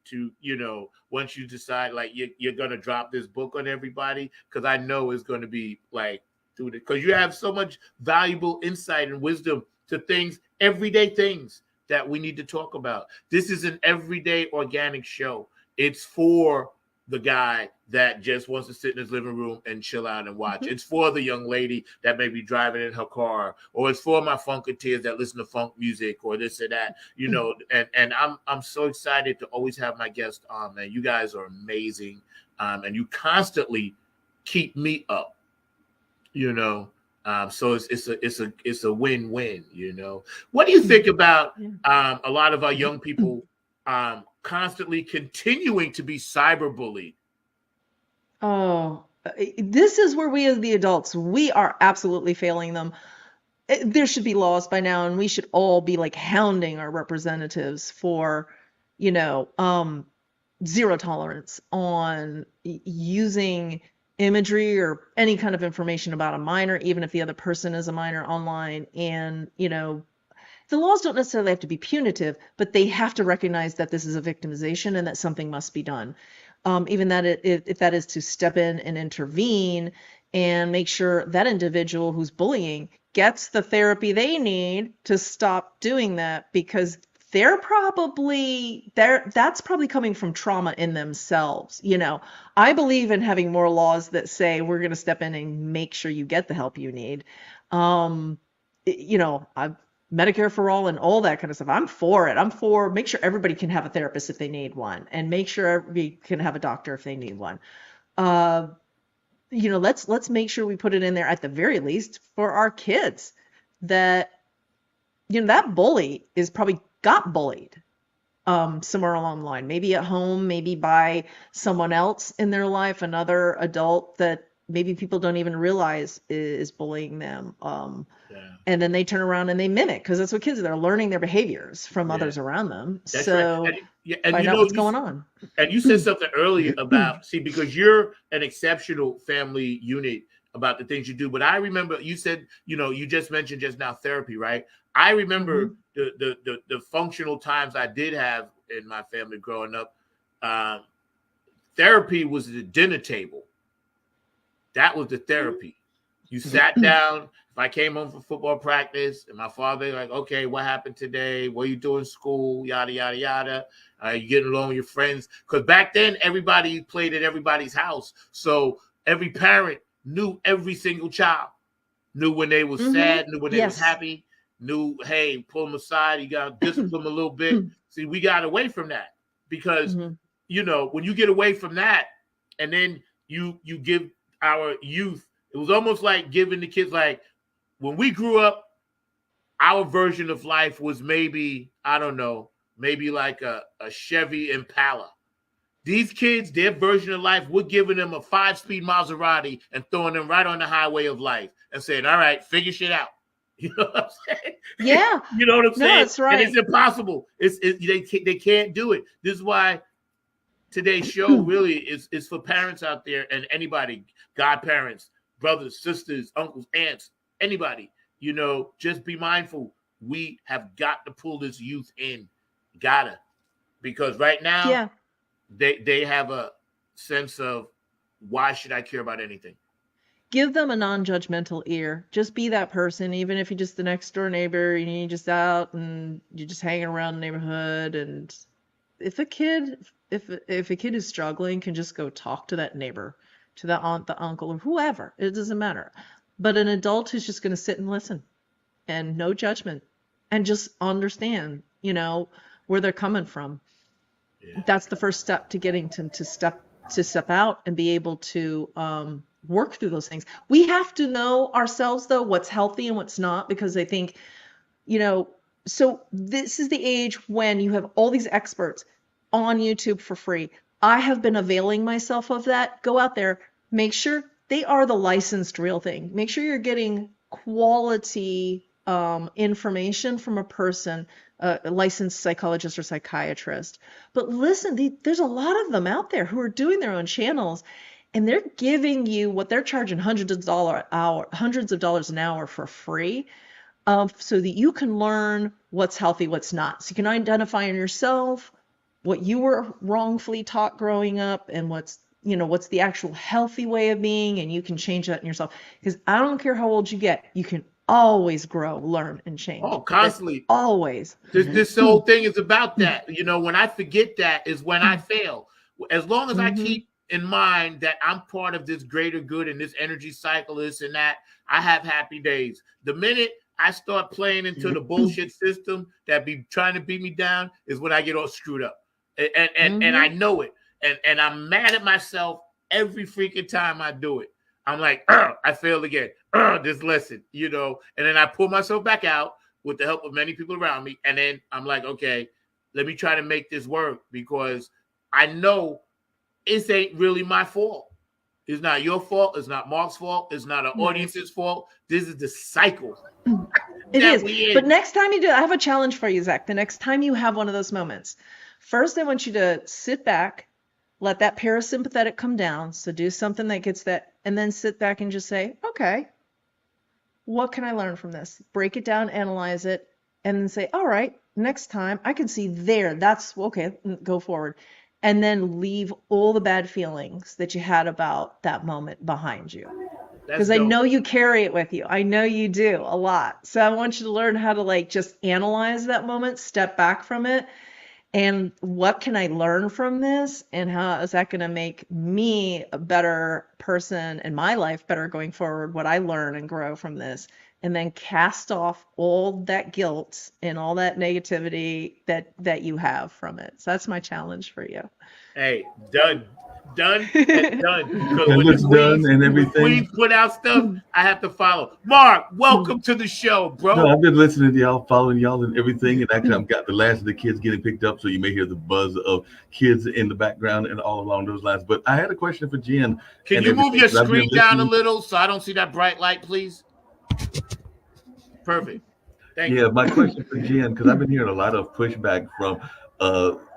once you decide you're gonna drop this book on everybody, because I know it's gonna be through it, because you have so much valuable insight and wisdom to things, everyday things that we need to talk about. This is an everyday organic show. It's for the guy that just wants to sit in his living room and chill out and watch. Mm-hmm. It's for the young lady that may be driving in her car, or it's for my funketeers that listen to funk music or this or that, and I'm so excited to always have my guests on, man. You guys are amazing. And you constantly keep me up, so it's a win-win, What do you think about a lot of our young people constantly continuing to be cyberbullied? Oh, this is where we as the adults, we are absolutely failing them. There should be laws by now, and we should all be hounding our representatives for, zero tolerance on using imagery or any kind of information about a minor, even if the other person is a minor online. And, the laws don't necessarily have to be punitive, but they have to recognize that this is a victimization and that something must be done. Even that if that is to step in and intervene and make sure that individual who's bullying gets the therapy they need to stop doing that, because that's probably coming from trauma in themselves. I believe in having more laws that say we're going to step in and make sure you get the help you need. Medicare for all and all that kind of stuff. I'm for it. I'm for make sure everybody can have a therapist if they need one, and make sure everybody can have a doctor if they need one. Let's make sure we put it in there at the very least for our kids that, that bully is probably got bullied somewhere along the line, maybe at home, maybe by someone else in their life, another adult that maybe people don't even realize is bullying them. And then they turn around and they mimic, because that's what kids are. They're learning their behaviors from others around them. That's so right. And find out what's going on. And you said something earlier about, because you're an exceptional family unit about the things you do. But I remember you said, you just mentioned just now therapy, right? I remember the functional times I did have in my family growing up. Therapy was the dinner table. That was the therapy. You sat down. If I came home from football practice and my father like, okay, what happened today? What you doing in school? Yada, yada, yada. You getting along with your friends? Because back then, everybody played at everybody's house. So every parent knew every single child. Knew when they was sad, knew when they was happy, knew, hey, pull them aside. You got to discipline them a little bit. See, we got away from that because, you know, when you get away from that and then you give our youth, it was almost like giving the kids, like when we grew up, our version of life was maybe, I don't know, maybe like a Chevy Impala. These kids, their version of life, we're giving them a 5-speed Maserati and throwing them right on the highway of life and saying, all right, figure shit out. You know what I'm saying? Yeah. You know what I'm saying? That's right. And it's impossible. They can't do it. This is why today's show really is for parents out there and anybody, godparents, brothers, sisters, uncles, aunts, anybody. You know, just be mindful. We have got to pull this youth in. Gotta. Because right now, they have a sense of, why should I care about anything? Give them a non-judgmental ear. Just be that person, even if you're just the next door neighbor and you're just out and you're just hanging around the neighborhood. And if a kid is struggling, can just go talk to that neighbor, to the aunt, the uncle, or whoever. It doesn't matter. But an adult who's just going to sit and listen and no judgment and just understand, you know, where they're coming from. Yeah. That's the first step to getting to step out and be able to work through those things. We have to know ourselves, though, what's healthy and what's not, because I think, you know, so this is the age when you have all these experts on YouTube for free. I have been availing myself of that. Go out there, make sure they are the licensed real thing. Make sure you're getting quality information from a person, a licensed psychologist or psychiatrist. But listen, there's a lot of them out there who are doing their own channels, and they're giving you what they're charging hundreds of dollars an hour for free, so that you can learn what's healthy, what's not. So you can identify in yourself what you were wrongfully taught growing up and what's the actual healthy way of being, and you can change that in yourself. Because I don't care how old you get, you can always grow, learn, and change. Oh, constantly. Always. This whole thing is about that. You know, when I forget that is when I fail. As long as I keep in mind that I'm part of this greater good and this energy cycle, this and that, I have happy days. The minute I start playing into the bullshit system that be trying to beat me down is when I get all screwed up. And I know it. And I'm mad at myself every freaking time I do it. I'm like, I failed again. This lesson, you know, and then I pull myself back out with the help of many people around me. And then I'm like, okay, let me try to make this work, because I know it ain't really my fault. It's not your fault. It's not Mark's fault. It's not an audience's fault. This is the cycle. It is. But next time you do, I have a challenge for you, Zach. The next time you have one of those moments, first I want you to sit back, let that parasympathetic come down. So do something that gets that, and then sit back and just say, okay, what can I learn from this? Break it down, analyze it, and then say, all right, next time I can see there. That's okay. Go forward. And then leave all the bad feelings that you had about that moment behind you. Because I know you carry it with you. I know you do a lot. So I want you to learn how to just analyze that moment, step back from it. And what can I learn from this? And how is that going to make me a better person and my life better going forward? What I learn and grow from this, and then cast off all that guilt and all that negativity that you have from it. So that's my challenge for you. Hey, done. Done. Because when it's done and everything, we put out stuff, I have to follow. Mark, welcome to the show, bro. No, I've been listening to y'all, following y'all and everything, and actually I've got the last of the kids getting picked up, so you may hear the buzz of kids in the background and all along those lines. But I had a question for Jen. Can you move your screen down a little so I don't see that bright light, please? Perfect. Thank you. Yeah, my question for Jen, because I've been hearing a lot of pushback from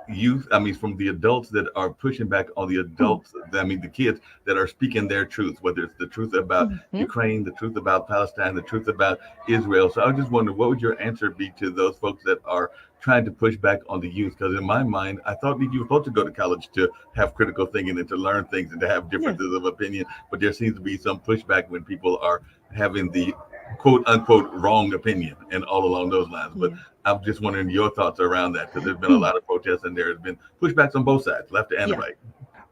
youth, from the adults that are pushing back on the adults, the kids that are speaking their truth, whether it's the truth about Ukraine, the truth about Palestine, the truth about Israel. So I was just wondering, what would your answer be to those folks that are trying to push back on the youth? Because in my mind, I thought that you were supposed to go to college to have critical thinking and to learn things and to have differences of opinion. But there seems to be some pushback when people are having the quote unquote wrong opinion and all along those lines. But I'm just wondering your thoughts around that, because there's been a lot of protests and there has been pushbacks on both sides, left and right.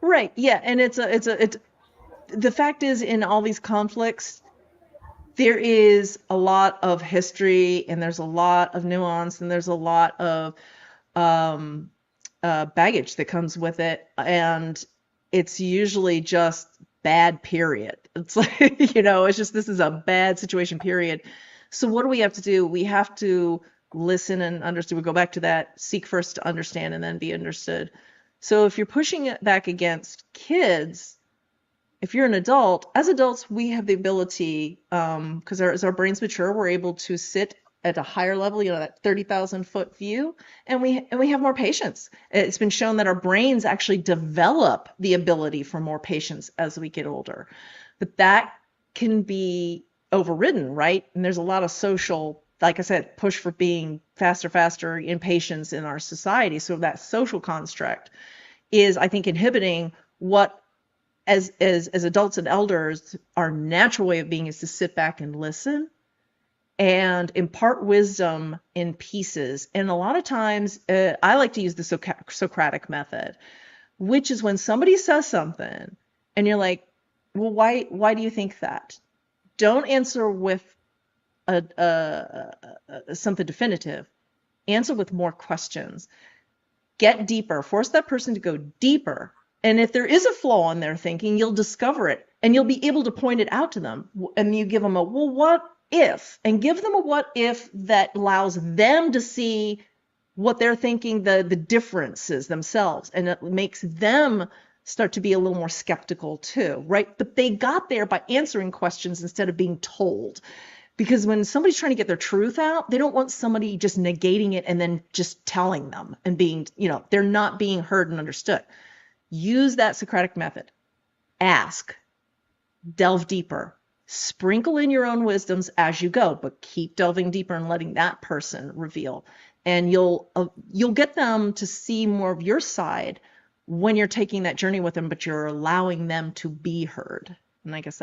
Right. Yeah. And it's the fact is, in all these conflicts, there is a lot of history and there's a lot of nuance and there's a lot of baggage that comes with it. And it's usually just bad, period. It's like, it's just, this is a bad situation, period. So what do we have to do? We have to listen and understand. We go back to that, seek first to understand and then be understood. So if you're pushing it back against kids, if you're an adult, as adults, we have the ability, because as our brains mature, we're able to sit at a higher level, that 30,000 foot view, and we have more patience. It's been shown that our brains actually develop the ability for more patience as we get older, but that can be overridden, right? And there's a lot of social, like I said, push for being faster, impatience in our society. So that social construct is, I think, inhibiting what, as adults and elders, our natural way of being is to sit back and listen and impart wisdom in pieces. And a lot of times, I like to use the Socratic method, which is when somebody says something and you're like, well, why do you think that? Don't answer with something definitive. Answer with more questions. Get deeper. Force that person to go deeper. And if there is a flaw in their thinking, you'll discover it and you'll be able to point it out to them. And you give them a, well, what if? And give them a what if that allows them to see what they're thinking, the differences themselves. And it makes them start to be a little more skeptical too, right? But they got there by answering questions instead of being told. Because when somebody's trying to get their truth out, they don't want somebody just negating it and then just telling them and being, they're not being heard and understood. Use that Socratic method. Ask, delve deeper, sprinkle in your own wisdoms as you go, but keep delving deeper and letting that person reveal. And you'll get them to see more of your side when you're taking that journey with them, but you're allowing them to be heard. And I guess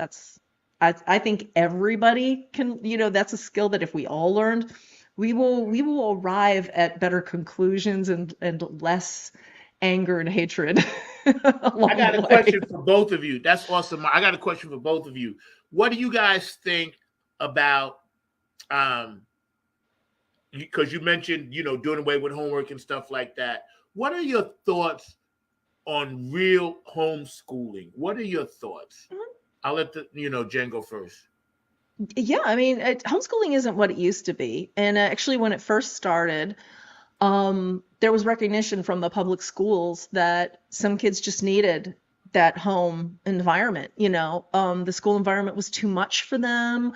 I think everybody can, that's a skill that if we all learned, we will arrive at better conclusions and less anger and hatred. I got a question for both of you. That's awesome. I got a question for both of you. What do you guys think about, because you mentioned, doing away with homework and stuff like that. What are your thoughts on real homeschooling? What are your thoughts? Mm-hmm. I'll let Jen go first. Yeah, I mean, homeschooling isn't what it used to be. And actually, when it first started, there was recognition from the public schools that some kids just needed that home environment. The school environment was too much for them,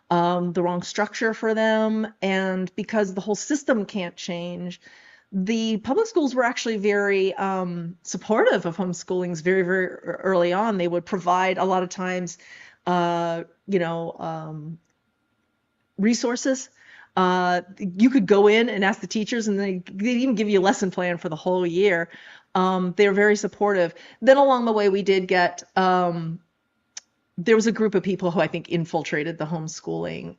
the wrong structure for them. And because the whole system can't change, the public schools were actually very supportive of homeschoolings very, very early on. They would provide a lot of times, resources. You could go in and ask the teachers, and they'd even give you a lesson plan for the whole year. They're very supportive. Then along the way, we did get, there was a group of people who I think infiltrated the homeschooling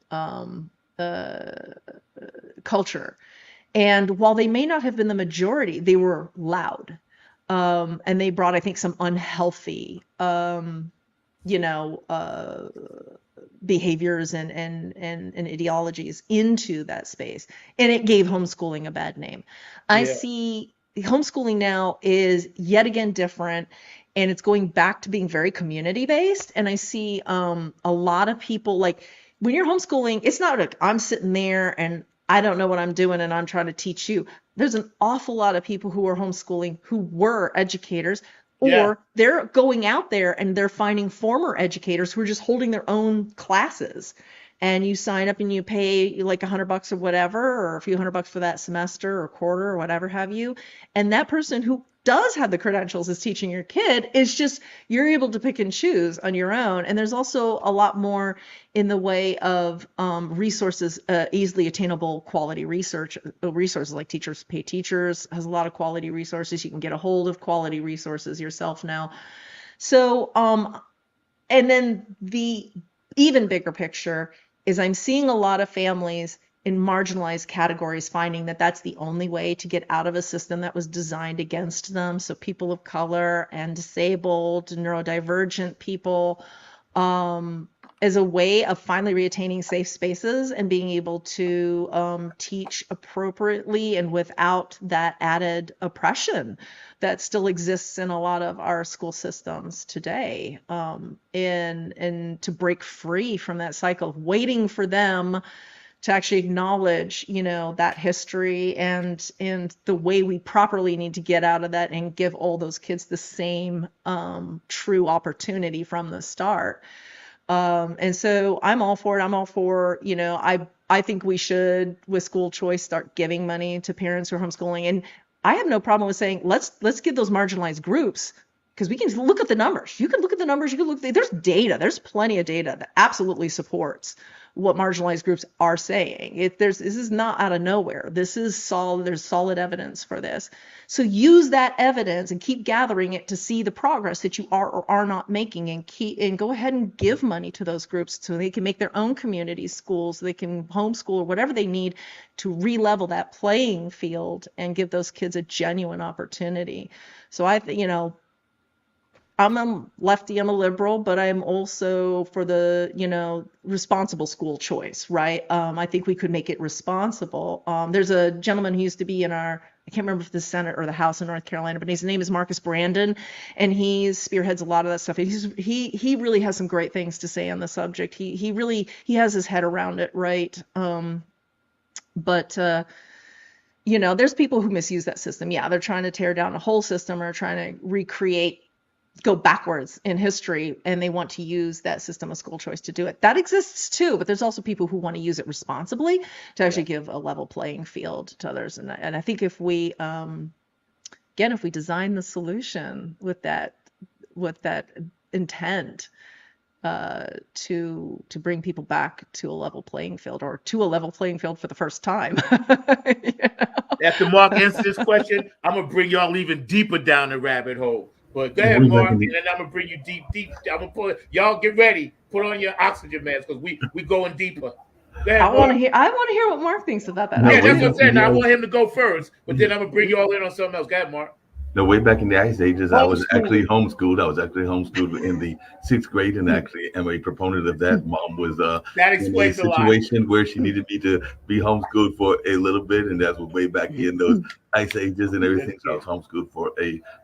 culture. And while they may not have been the majority, they were loud. And they brought, I think, some unhealthy, behaviors and ideologies into that space. And it gave homeschooling a bad name. I see homeschooling now is yet again different, and it's going back to being very community-based. And I see a lot of people, like, when you're homeschooling, it's not like I'm sitting there and I don't know what I'm doing and I'm trying to teach you. There's an awful lot of people who are homeschooling who were educators, or they're going out there and they're finding former educators who are just holding their own classes. And you sign up and you pay like $100 or whatever, or a few $100 for that semester or quarter or whatever have you. And that person who does have the credentials is teaching your kid. It's just, you're able to pick and choose on your own. And there's also a lot more in the way of resources, easily attainable quality resources like Teachers Pay Teachers has a lot of quality resources. You can get a hold of quality resources yourself now. So, and then even bigger picture is I'm seeing a lot of families in marginalized categories finding that that's the only way to get out of a system that was designed against them. So people of color and disabled, neurodivergent people, as a way of finally reattaining safe spaces and being able to teach appropriately and without that added oppression that still exists in a lot of our school systems today, and to break free from that cycle of waiting for them to actually acknowledge, that history and the way we properly need to get out of that and give all those kids the same true opportunity from the start. And so I'm all for it. I'm all for, I think we should, with school choice, start giving money to parents who are homeschooling. And I have no problem with saying, let's give those marginalized groups, because we can look at the numbers. You can look at the numbers. You can look, there's data. There's plenty of data that absolutely supports what marginalized groups are saying. This is not out of nowhere. This is solid. There's solid evidence for this. So use that evidence and keep gathering it to see the progress that you are or are not making, and go ahead and give money to those groups so they can make their own communities, schools, so they can homeschool or whatever they need to re-level that playing field and give those kids a genuine opportunity. So I'm a lefty, I'm a liberal, but I'm also for the, responsible school choice, right? I think we could make it responsible. There's a gentleman who used to be in I can't remember if the Senate or the House in North Carolina, but his name is Marcus Brandon, and he spearheads a lot of that stuff. He really has some great things to say on the subject. He has his head around it, right? But there's people who misuse that system. Yeah, they're trying to tear down a whole system or trying to go backwards in history, and they want to use that system of school choice to do it. That exists too, but there's also people who want to use it responsibly to actually give a level playing field to others. And I think if we, if we design the solution with that intent, to bring people back to a level playing field, or to a level playing field for the first time. After Mark answers this question, I'm gonna bring y'all even deeper down the rabbit hole. But go ahead, Mark, and then I'm gonna bring you deep. I'm gonna put y'all get ready. Put on your oxygen masks because we going deeper. Ahead, I want to hear what Mark thinks about that. Yeah, that's what I'm saying. I want him to go first, but then I'm gonna bring you all in on something else. Go ahead, Mark. No, way back in the Ice Ages, I was actually homeschooled. I was actually homeschooled in the 6th grade, and actually am a proponent of that. Mom was that explains in a situation where she needed me to be homeschooled for a little bit, and that was way back in those Ice Ages and everything. So I was homeschooled for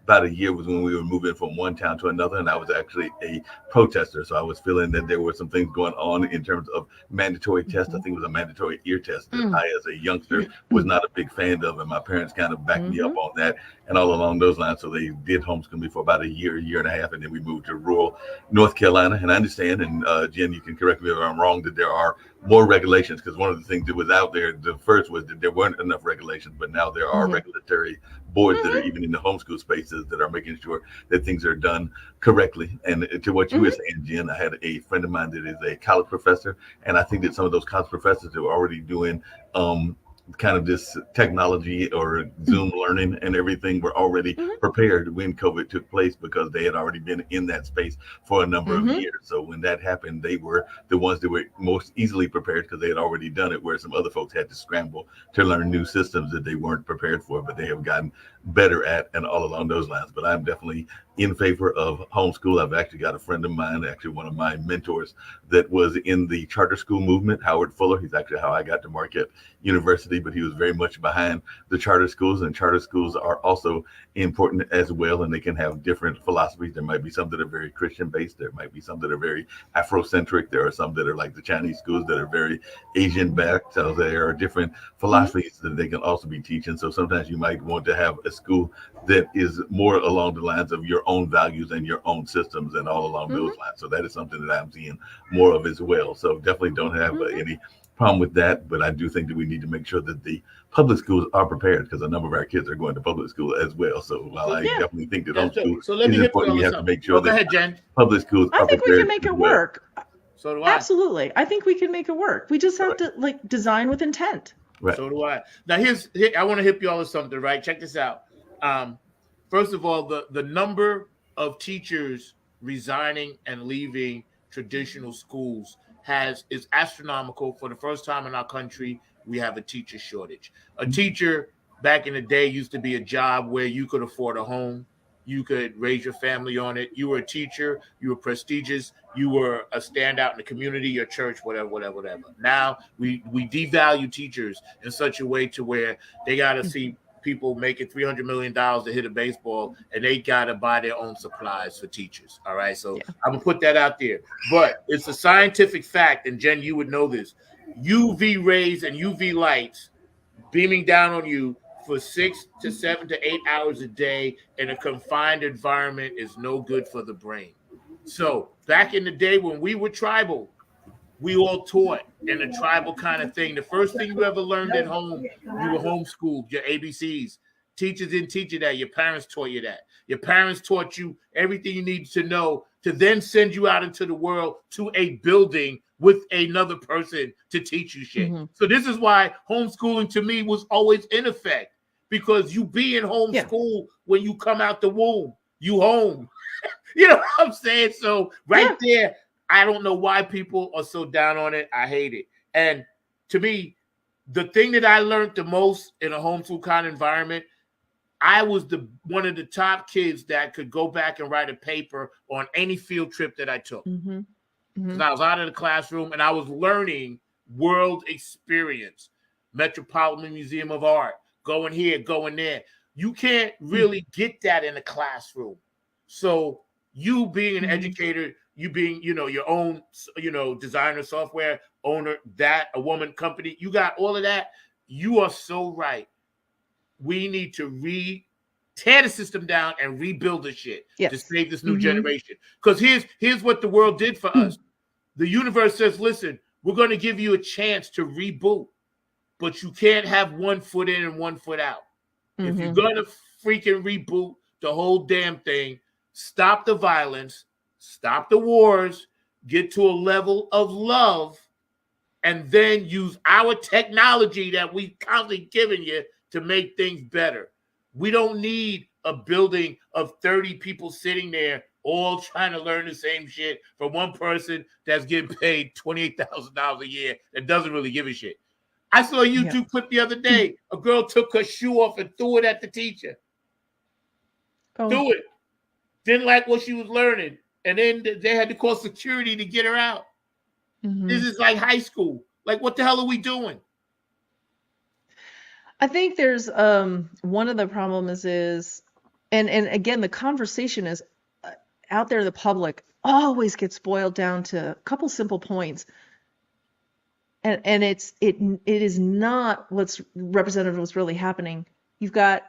about a year. Was when we were moving from one town to another, and I was actually a protester. So I was feeling that there were some things going on in terms of mandatory tests. I think it was a mandatory ear test that I, as a youngster, was not a big fan of, and my parents kind of backed me up on that. And all along those lines, so they did homeschool me for about a year and a half, and then we moved to rural North Carolina. And I understand, and Jen, you can correct me if I'm wrong, that there are more regulations, because one of the things that was out there, the first was that there weren't enough regulations, but now there are regulatory boards that are even in the homeschool spaces that are making sure that things are done correctly. And to what you were saying, Jen, I had a friend of mine that is a college professor, and I think that some of those college professors who are already doing kind of this technology or Zoom learning and everything were already prepared when COVID took place, because they had already been in that space for a number of years. So when that happened, they were the ones that were most easily prepared because they had already done it, where some other folks had to scramble to learn new systems that they weren't prepared for, but they have gotten better at, and all along those lines. But I'm definitely in favor of homeschool. I've actually got a friend of mine, actually one of my mentors, that was in the charter school movement, Howard Fuller. He's actually how I got to Marquette University, but he was very much behind the charter schools, and charter schools are also important as well, and they can have different philosophies. There might be some that are very Christian based, there might be some that are very Afrocentric, there are some that are like the Chinese schools that are very Asian backed. So there are different philosophies that they can also be teaching. So sometimes you might want to have a school that is more along the lines of your own values and your own systems and all along those lines. So that is something that I'm seeing more of as well. So definitely don't have any problem with that, but I do think that we need to make sure that the public schools are prepared, because a number of our kids are going to public school as well. So while I definitely think that homeschool is important, we have to make sure that public schools are prepared. I think we can make it work. So do I. Absolutely. I think we can make it work. We just have to design with intent. Right. So do I. Now I want to hip you all with something, right? Check this out. First of all, the number of teachers resigning and leaving traditional schools is astronomical. For the first time in our country, we have a teacher shortage. A teacher back in the day used to be a job where you could afford a home, you could raise your family on it. You were a teacher, you were prestigious, you were a standout in the community, your church, whatever. Now we devalue teachers in such a way to where they got to see people making $300 million to hit a baseball, and they got to buy their own supplies for teachers. All right. So I'm going to put that out there. But it's a scientific fact, and Jen, you would know this. UV rays and UV lights beaming down on you for 6 to 7 to 8 hours a day in a confined environment is no good for the brain. So back in the day when we were tribal, we all taught in a tribal kind of thing. The first thing you ever learned at home, you were homeschooled, your ABCs. Teachers didn't teach you that. Your parents taught you that. Your parents taught you everything you needed to know to then send you out into the world to a building with another person to teach you shit. So this is why homeschooling to me was always in effect, because you be in homeschool when you come out the womb, you home. You know what I'm saying? So there, I don't know why people are so down on it. I hate it. And to me, the thing that I learned the most in a homeschool kind of environment, I was one of the top kids that could go back and write a paper on any field trip that I took. Because I was out of the classroom and I was learning world experience, Metropolitan Museum of Art, going here, going there. You can't really get that in a classroom. So you being an educator, you being, your own, designer, software owner, a woman company, you got all of that. You are so right. We need to tear the system down and rebuild the shit to save this new generation. Because here's what the world did for us. The universe says, listen, we're going to give you a chance to reboot, but you can't have one foot in and one foot out. If you're going to freaking reboot the whole damn thing, stop the violence, stop the wars, get to a level of love, and then use our technology that we've constantly given you to make things better. We don't need a building of 30 people sitting there all trying to learn the same shit from one person that's getting paid $28,000 a year that doesn't really give a shit. I saw a YouTube clip the other day. A girl took her shoe off and threw it at the teacher. Threw it. Didn't like what she was learning. And then they had to call security to get her out. This is like high school. Like, what the hell are we doing? I think there's one of the problems is, and again, the conversation is out there in the public always gets boiled down to a couple simple points. And it is not what's representative of what's really happening. You've got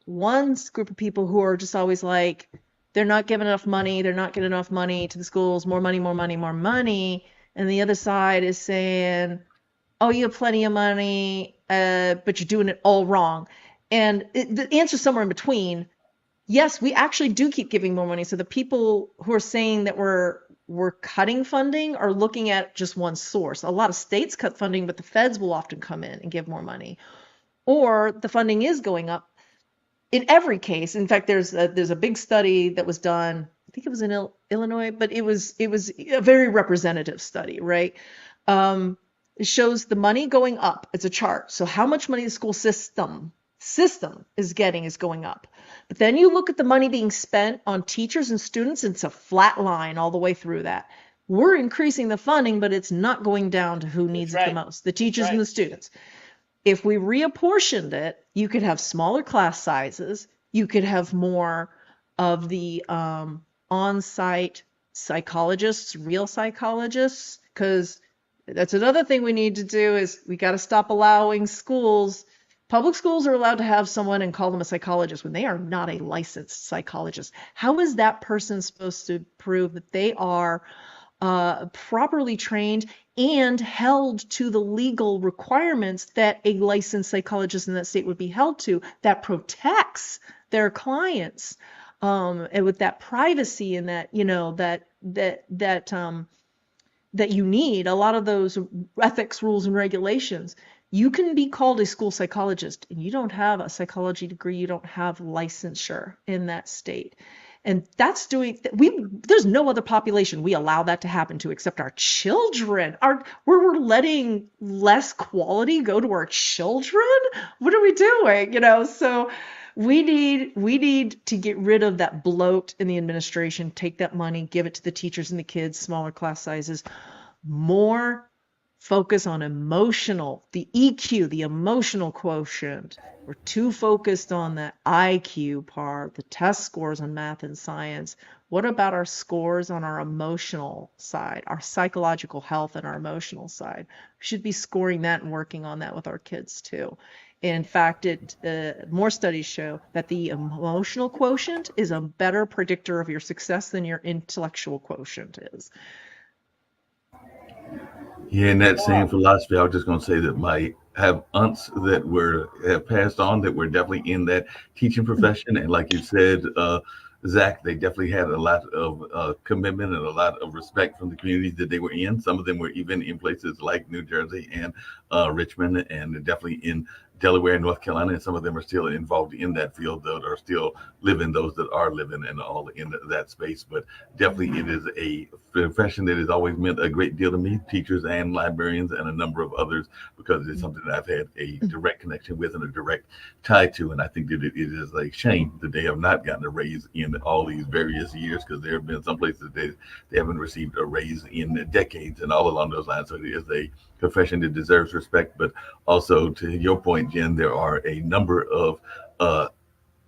one group of people who are just always like, they're not giving enough money. They're not getting enough money to the schools, more money, more money, more money. And the other side is saying, oh, you have plenty of money, but you're doing it all wrong. And the answer's somewhere in between. Yes, we actually do keep giving more money. So the people who are saying that we're cutting funding are looking at just one source. A lot of states cut funding, but the feds will often come in and give more money. Or the funding is going up. In every case, in fact, there's a big study that was done. I think it was in Illinois, but it was a very representative study, right? It shows the money going up. It's a chart. So how much money the school system is getting is going up. But then you look at the money being spent on teachers and students, and it's a flat line all the way through that. We're increasing the funding, but it's not going down to who needs it the most, the teachers and the students. If we reapportioned it, you could have smaller class sizes. You could have more of the on-site psychologists, real psychologists, because that's another thing we need to do is we got to stop allowing schools. Public schools are allowed to have someone and call them a psychologist when they are not a licensed psychologist. How is that person supposed to prove that they are properly trained and held to the legal requirements that a licensed psychologist in that state would be held to, that protects their clients, and with that privacy and that, that you need, a lot of those ethics, rules, and regulations. You can be called a school psychologist and you don't have a psychology degree, you don't have licensure in that state. And that's there's no other population we allow that to happen to except our children. Where we're letting less quality go to our children. What are we doing? So we need to get rid of that bloat in the administration, take that money, give it to the teachers and the kids, smaller class sizes, more focus on the EQ, the emotional quotient. We're too focused on the IQ part, the test scores on math and science. What about our scores on our emotional side, our psychological health and our emotional side? We should be scoring that and working on that with our kids too. In fact, more studies show that the emotional quotient is a better predictor of your success than your intellectual quotient is. Yeah, in that same philosophy, I was just going to say that I have aunts that have passed on that were definitely in that teaching profession, and like you said, Zach, they definitely had a lot of commitment and a lot of respect from the communities that they were in. Some of them were even in places like New Jersey and Richmond, and definitely in Delaware and North Carolina, and some of them are still involved in that field, that are still living, those that are living and all in that space. But definitely it is a profession that has always meant a great deal to me, teachers and librarians and a number of others, because it's something that I've had a direct connection with and a direct tie to. And I think that it is a shame that they have not gotten a raise in all these various years, because there have been some places they haven't received a raise in decades and all along those lines. So it is a profession that deserves respect. But also, to your point, Jen, there are a number of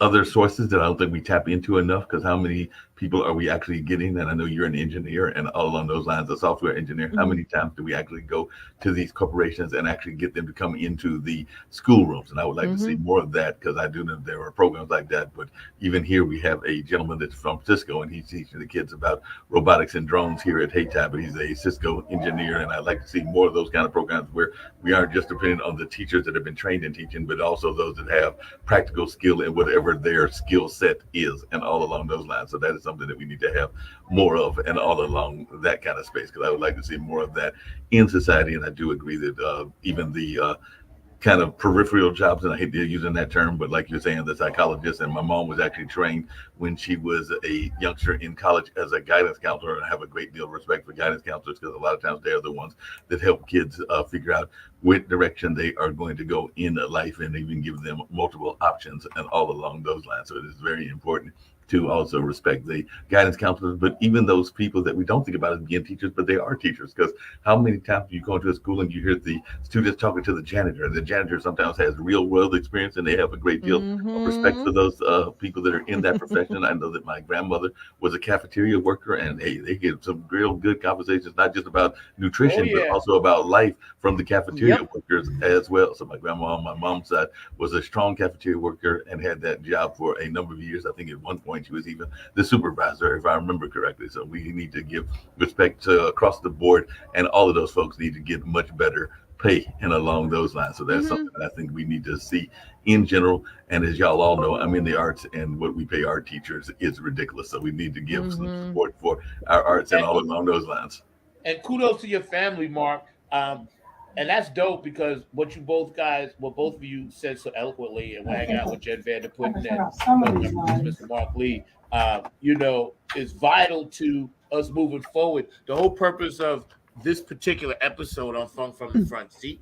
other sources that I don't think we tap into enough, because how many people are we actually getting? And I know you're an engineer, and all along those lines, a software engineer. How many times do we actually go to these corporations and actually get them to come into the schoolrooms? And I would like to see more of that, because I do know there are programs like that. But even here, we have a gentleman that's from Cisco, and he's teaching the kids about robotics and drones here at Haytide, but he's a Cisco engineer. And I'd like to see more of those kind of programs where we aren't just depending on the teachers that have been trained in teaching, but also those that have practical skill in whatever their skill set is, and all along those lines. So that is something that we need to have more of, and all along that kind of space, because I would like to see more of that in society. And I do agree that even the kind of peripheral jobs, and I hate using that term, but like you're saying, the psychologist, and my mom was actually trained when she was a youngster in college as a guidance counselor, and I have a great deal of respect for guidance counselors, because a lot of times they're the ones that help kids figure out which direction they are going to go in life, and even give them multiple options and all along those lines. So it is very important to also respect the guidance counselors, but even those people that we don't think about as being teachers, but they are teachers. Because how many times do you go into a school and you hear the students talking to the janitor, and the janitor sometimes has real world experience, and they have a great deal of respect for those people that are in that profession. I know that my grandmother was a cafeteria worker, and they get some real good conversations, not just about nutrition, but also about life from the cafeteria workers as well. So my grandma on my mom's side was a strong cafeteria worker and had that job for a number of years. I think at one point she was even the supervisor, if I remember correctly. So we need to give respect to across the board, and all of those folks need to get much better pay and along those lines. So that's something that I think we need to see in general. And as y'all all know, I'm in the arts, and what we pay our teachers is ridiculous. So we need to give some support for our arts and all along those lines. And kudos to your family, Mark. And that's dope, because what both of you said so eloquently, and we're hanging out with Jen Vanderputten and Mr. Mark Lee, is vital to us moving forward. The whole purpose of this particular episode on Funk from the Front Seat,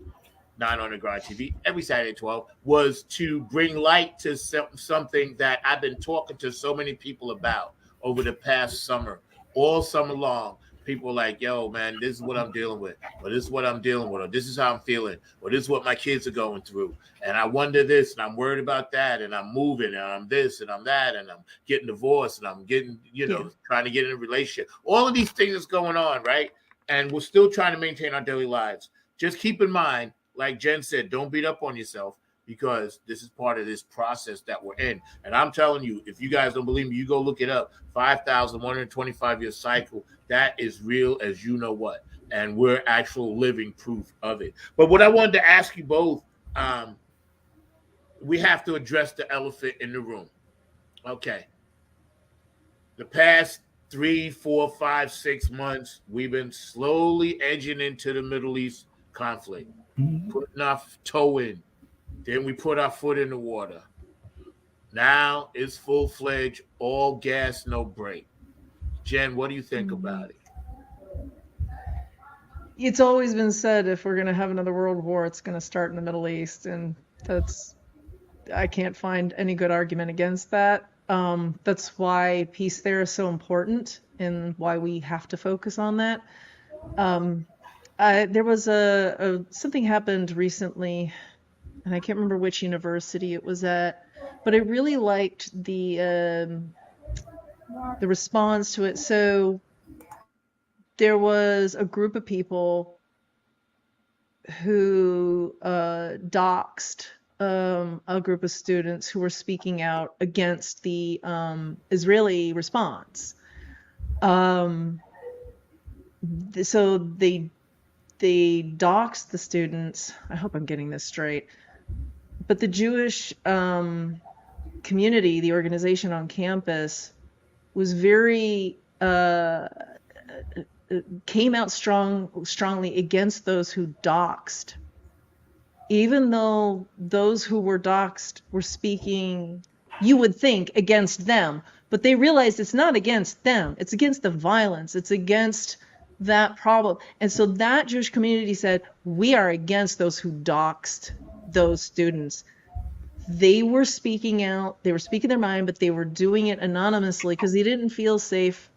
9 on the Grind TV, every Saturday at 12, was to bring light to something that I've been talking to so many people about over the past summer, all summer long. People are like, yo, man, this is what I'm dealing with, or this is what I'm dealing with, or this is how I'm feeling, or this is what my kids are going through. And I wonder this, and I'm worried about that, and I'm moving, and I'm this, and I'm that, and I'm getting divorced, and I'm getting, trying to get in a relationship. All of these things that's going on, right? And we're still trying to maintain our daily lives. Just keep in mind, like Jen said, don't beat up on yourself, because this is part of this process that we're in. And I'm telling you, if you guys don't believe me, you go look it up. 5,125-year cycle. That is real as you know what. And we're actual living proof of it. But what I wanted to ask you both, we have to address the elephant in the room. Okay. The past 3, 4, 5, 6 months, we've been slowly edging into the Middle East conflict, putting our toe in. Then we put our foot in the water. Now it's full-fledged, all gas, no brake. Jen, what do you think Mhm. about it? It's always been said if we're going to have another world war, it's going to start in the Middle East, and I can't find any good argument against that. That's why peace there is so important and why we have to focus on that. There was something happened recently, and I can't remember which university it was at, but I really liked the response to it. So there was a group of people who doxed a group of students who were speaking out against the Israeli response. So they doxed the students. I hope I'm getting this straight. But the Jewish community, the organization on campus, was very came out strongly against those who doxed, even though those who were doxed were speaking, you would think, against them, but they realized it's not against them, it's against the violence, it's against that problem. And so that Jewish community said, we are against those who doxed those students. They were speaking out, they were speaking their mind, but they were doing it anonymously because they didn't feel safe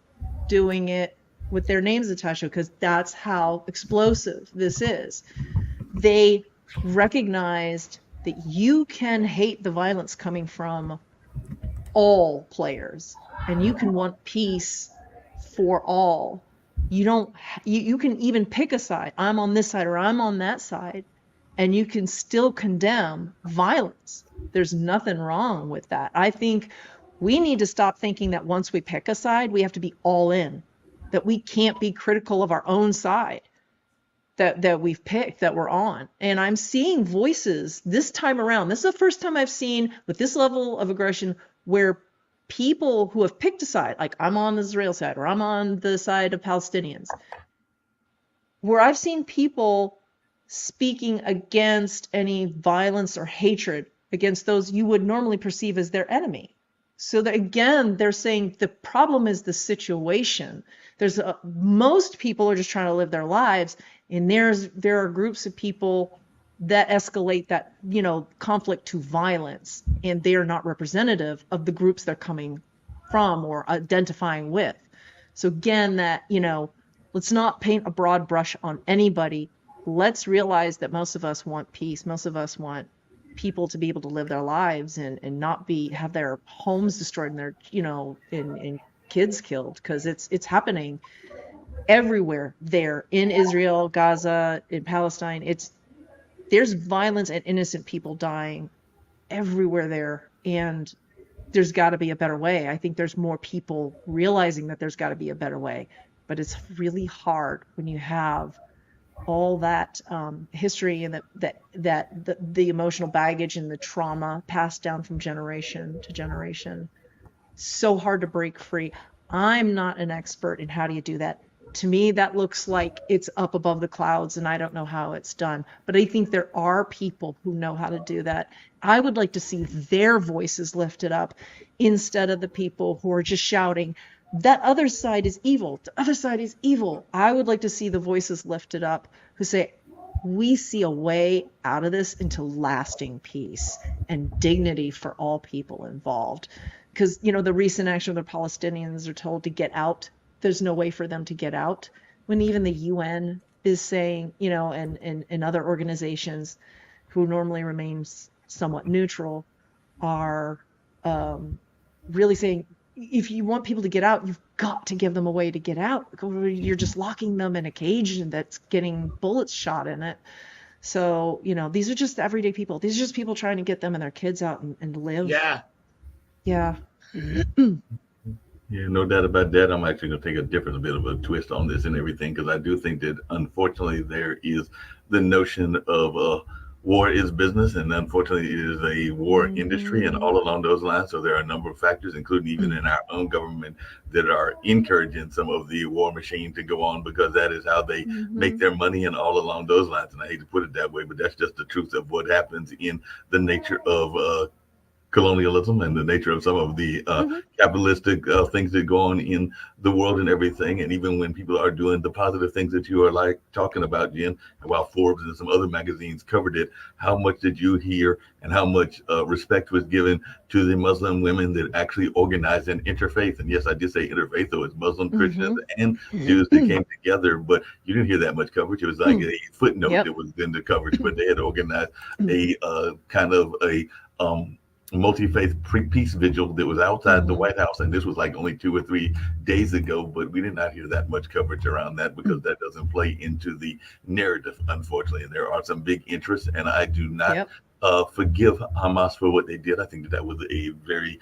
doing it with their names attached to it, because that's how explosive this is. They recognized that you can hate the violence coming from all players, and you can want peace for all. You can even pick a side. I'm on this side or I'm on that side, and you can still condemn violence. There's nothing wrong with that. I think we need to stop thinking that once we pick a side, we have to be all in, that we can't be critical of our own side that we've picked, that we're on. And I'm seeing voices this time around. This is the first time I've seen with this level of aggression where people who have picked a side, like I'm on the Israel side or I'm on the side of Palestinians, where I've seen people speaking against any violence or hatred against those you would normally perceive as their enemy. So that, again, they're saying the problem is the situation. Most people are just trying to live their lives, and there are groups of people that escalate that conflict to violence, and they are not representative of the groups they're coming from or identifying with. So again, that let's not paint a broad brush on anybody. Let's realize that most of us want peace. Most of us want people to be able to live their lives and not have their homes destroyed and their and kids killed, because it's happening everywhere there in Israel, Gaza, in Palestine. There's violence and innocent people dying everywhere there, and there's got to be a better way. I think there's more people realizing that there's got to be a better way, but it's really hard when you have all that history and the emotional baggage and the trauma passed down from generation to generation. So hard to break free. I'm not an expert in how do you do that. To me, that looks like it's up above the clouds, and I don't know how it's done. But I think there are people who know how to do that. I would like to see their voices lifted up instead of the people who are just shouting, that other side is evil. The other side is evil. I would like to see the voices lifted up who say, we see a way out of this into lasting peace and dignity for all people involved. Because, the recent action of the Palestinians are told to get out. There's no way for them to get out. When even the UN is saying, and other organizations who normally remain somewhat neutral are really saying, if you want people to get out, you've got to give them a way to get out. You're just locking them in a cage that's getting bullets shot in it. So, these are just everyday people. These are just people trying to get them and their kids out and live. Yeah. Yeah. Yeah, no doubt about that. I'm actually going to take a different bit of a twist on this and everything, because I do think that, unfortunately, there is the notion of war is business, and unfortunately, it is a war industry, and all along those lines. So there are a number of factors, including even in our own government, that are encouraging some of the war machine to go on, because that is how they make their money, and all along those lines. And I hate to put it that way, but that's just the truth of what happens in the nature of colonialism and the nature of some of the capitalistic things that go on in the world and everything. And even when people are doing the positive things that you are like talking about, Jen, and while Forbes and some other magazines covered it, how much did you hear and how much respect was given to the Muslim women that actually organized an interfaith? And yes, I did say interfaith, though it's Muslim, Christians, and Jews that came together, but you didn't hear that much coverage. It was like a footnote that was in the coverage, but they had organized a kind of a multi-faith peace vigil that was outside the White House, and this was like only 2 or 3 days ago, but we did not hear that much coverage around that because that doesn't play into the narrative, unfortunately. And there are some big interests, and I do not forgive Hamas for what they did. I think that was a very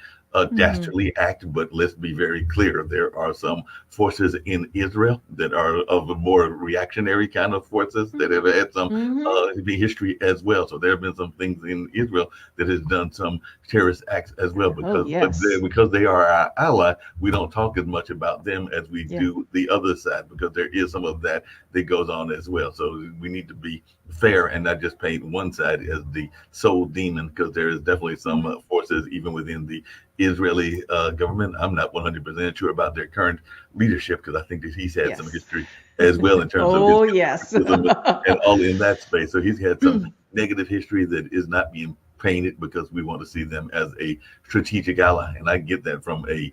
dastardly act, but let's be very clear. There are some forces in Israel that are of a more reactionary kind of forces that have had some history as well. So there have been some things in Israel that has done some terrorist acts as well, because they are our ally. We don't talk as much about them as we do the other side, because there is some of that goes on as well. So we need to be fair and not just paint one side as the sole demon, because there is definitely some forces even within the Israeli government. I'm not 100% sure about their current leadership, because I think that he's had some history as well in terms of his and all in that space. So he's had some negative history that is not being painted because we want to see them as a strategic ally. And I get that from a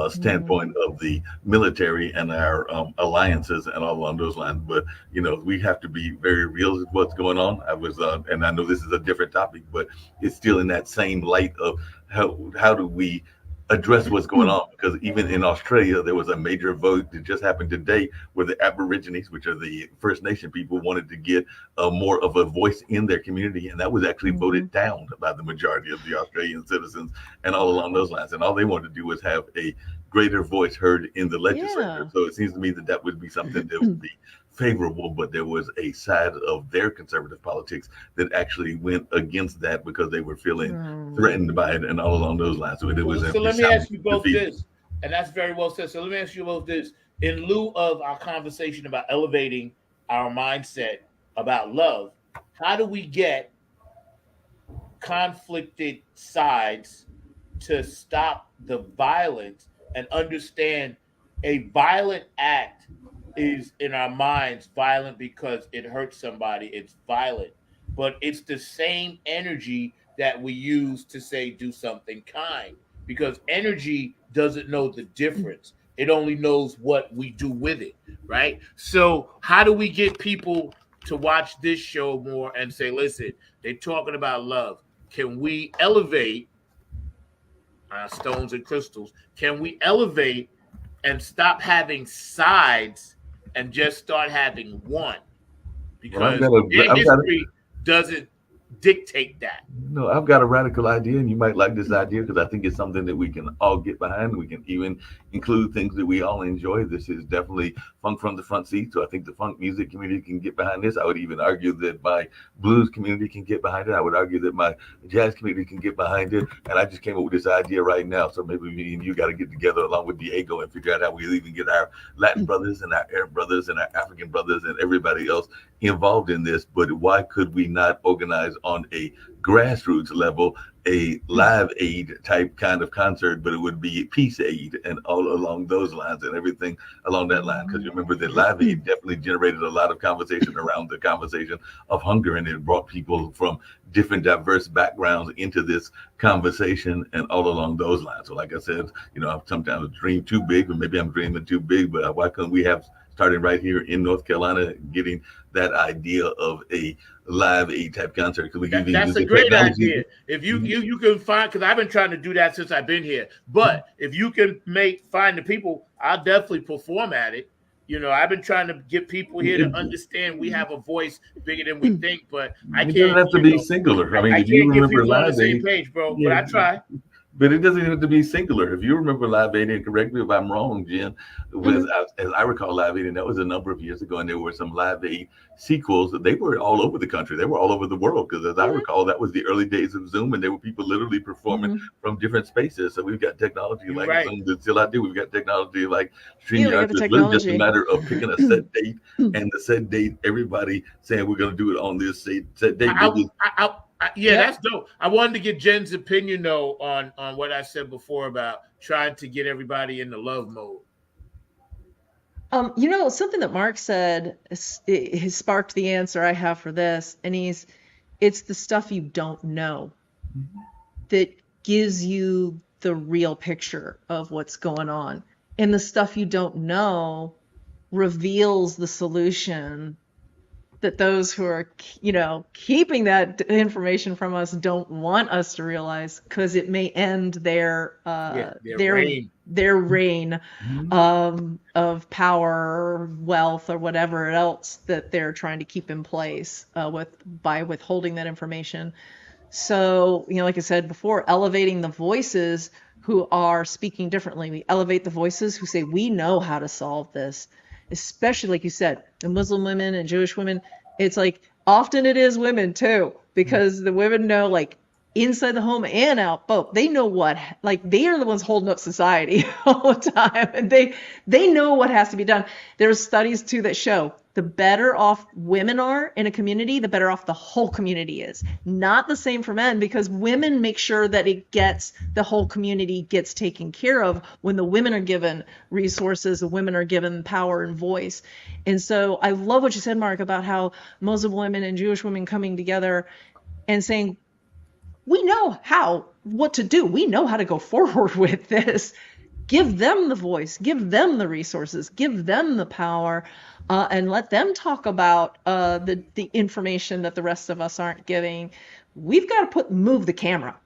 standpoint of the military and our alliances and all along those lines. But, you know, we have to be very real with what's going on. I was, and I know this is a different topic, but it's still in that same light of how do we address what's going on, because even in Australia, there was a major vote that just happened today where the Aborigines, which are the First Nation people, wanted to get more of a voice in their community. And that was actually voted down by the majority of the Australian citizens and all along those lines. And all they wanted to do was have a greater voice heard in the legislature. So it seems to me that that would be something that would be favorable, but there was a side of their conservative politics that actually went against that because they were feeling threatened by it and all along those lines. So it was. So let me ask you both this, and that's very well said. So let me ask you both this: in lieu of our conversation about elevating our mindset about love, how do we get conflicted sides to stop the violence and understand a violent act is in our minds violent because it hurts somebody? It's violent, but it's the same energy that we use to say do something kind, because energy doesn't know the difference. It only knows what we do with it, right? So how do we get people to watch this show more and say, listen, they're talking about love. Can we elevate stones and crystals? Can we elevate and stop having sides and just start having one? Because history doesn't dictate that. No, I've got a radical idea, and you might like this idea because I think it's something that we can all get behind. We can even include things that we all enjoy. This is definitely funk from the front seat, so I think the funk music community can get behind this. I would even argue that my blues community can get behind it. I would argue that my jazz community can get behind it. And I just came up with this idea right now, so maybe me and you got to get together along with Diego and figure out how we even get our Latin brothers and our Arab brothers and our African brothers and everybody else involved in this. But why could we not organize on a grassroots level a live aid type kind of concert, but it would be peace aid and all along those lines and everything along that line? Because you remember that live aid definitely generated a lot of conversation around the conversation of hunger, and it brought people from different diverse backgrounds into this conversation and all along those lines. So like I said, you know, I sometimes dream too big, or maybe I'm dreaming too big, but why couldn't we have starting right here in North Carolina, getting that idea of a live aid type concert? That's a great idea. If you can find, because I've been trying to do that since I've been here. But if you can find the people, I'll definitely perform at it. You know, I've been trying to get people here to understand we have a voice bigger than we think. But I can't. It doesn't have to be singular. I mean, if you remember Live Aid, on the same page, bro. Yeah, but I try. But it doesn't have to be singular. If you remember Live Aid, and correct me if I'm wrong, Jen, was, as I recall Live Aid, and that was a number of years ago, and there were some Live Aid sequels that they were all over the country. They were all over the world, because as I recall, that was the early days of Zoom, and there were people literally performing from different spaces. So we've got technology like Zoom that still I do. We've got technology like StreamYard. It's really just a matter of picking a set date, and the set date, everybody saying we're going to do it on this set date. That's dope. I wanted to get Jen's opinion though on what I said before about trying to get everybody in the love mode. Something that Mark said has sparked the answer I have for this, and it's the stuff you don't know that gives you the real picture of what's going on. And the stuff you don't know reveals the solution that those who are, keeping that information from us don't want us to realize, because it may end their reign of power, wealth, or whatever else that they're trying to keep in place by withholding that information. So, like I said before, elevating the voices who are speaking differently. We elevate the voices who say, we know how to solve this, especially, like you said, the Muslim women and Jewish women. It's like often it is women too, because the women know, like, inside the home and out both. They know they are the ones holding up society all the time, and they know what has to be done. There's studies too that show the better off women are in a community, the better off the whole community is. Not the same for men, because women make sure that the whole community gets taken care of when the women are given resources, the women are given power and voice. And so I love what you said, Mark, about how Muslim women and Jewish women coming together and saying, we know what to do. We know how to go forward with this. Give them the voice, give them the resources, give them the power, and let them talk about the information that the rest of us aren't giving. We've got to move the camera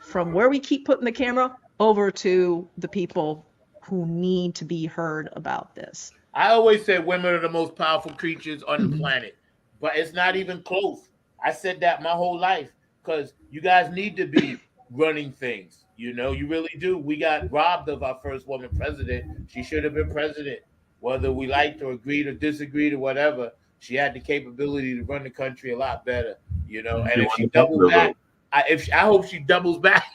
from where we keep putting the camera over to the people who need to be heard about this. I always said women are the most powerful creatures on the planet, but it's not even close. I said that my whole life, because you guys need to be running things. You really do. We got robbed of our first woman president. She should have been president, whether we liked or agreed or disagreed or whatever. She had the capability to run the country a lot better, And if she doubles back, I hope she doubles back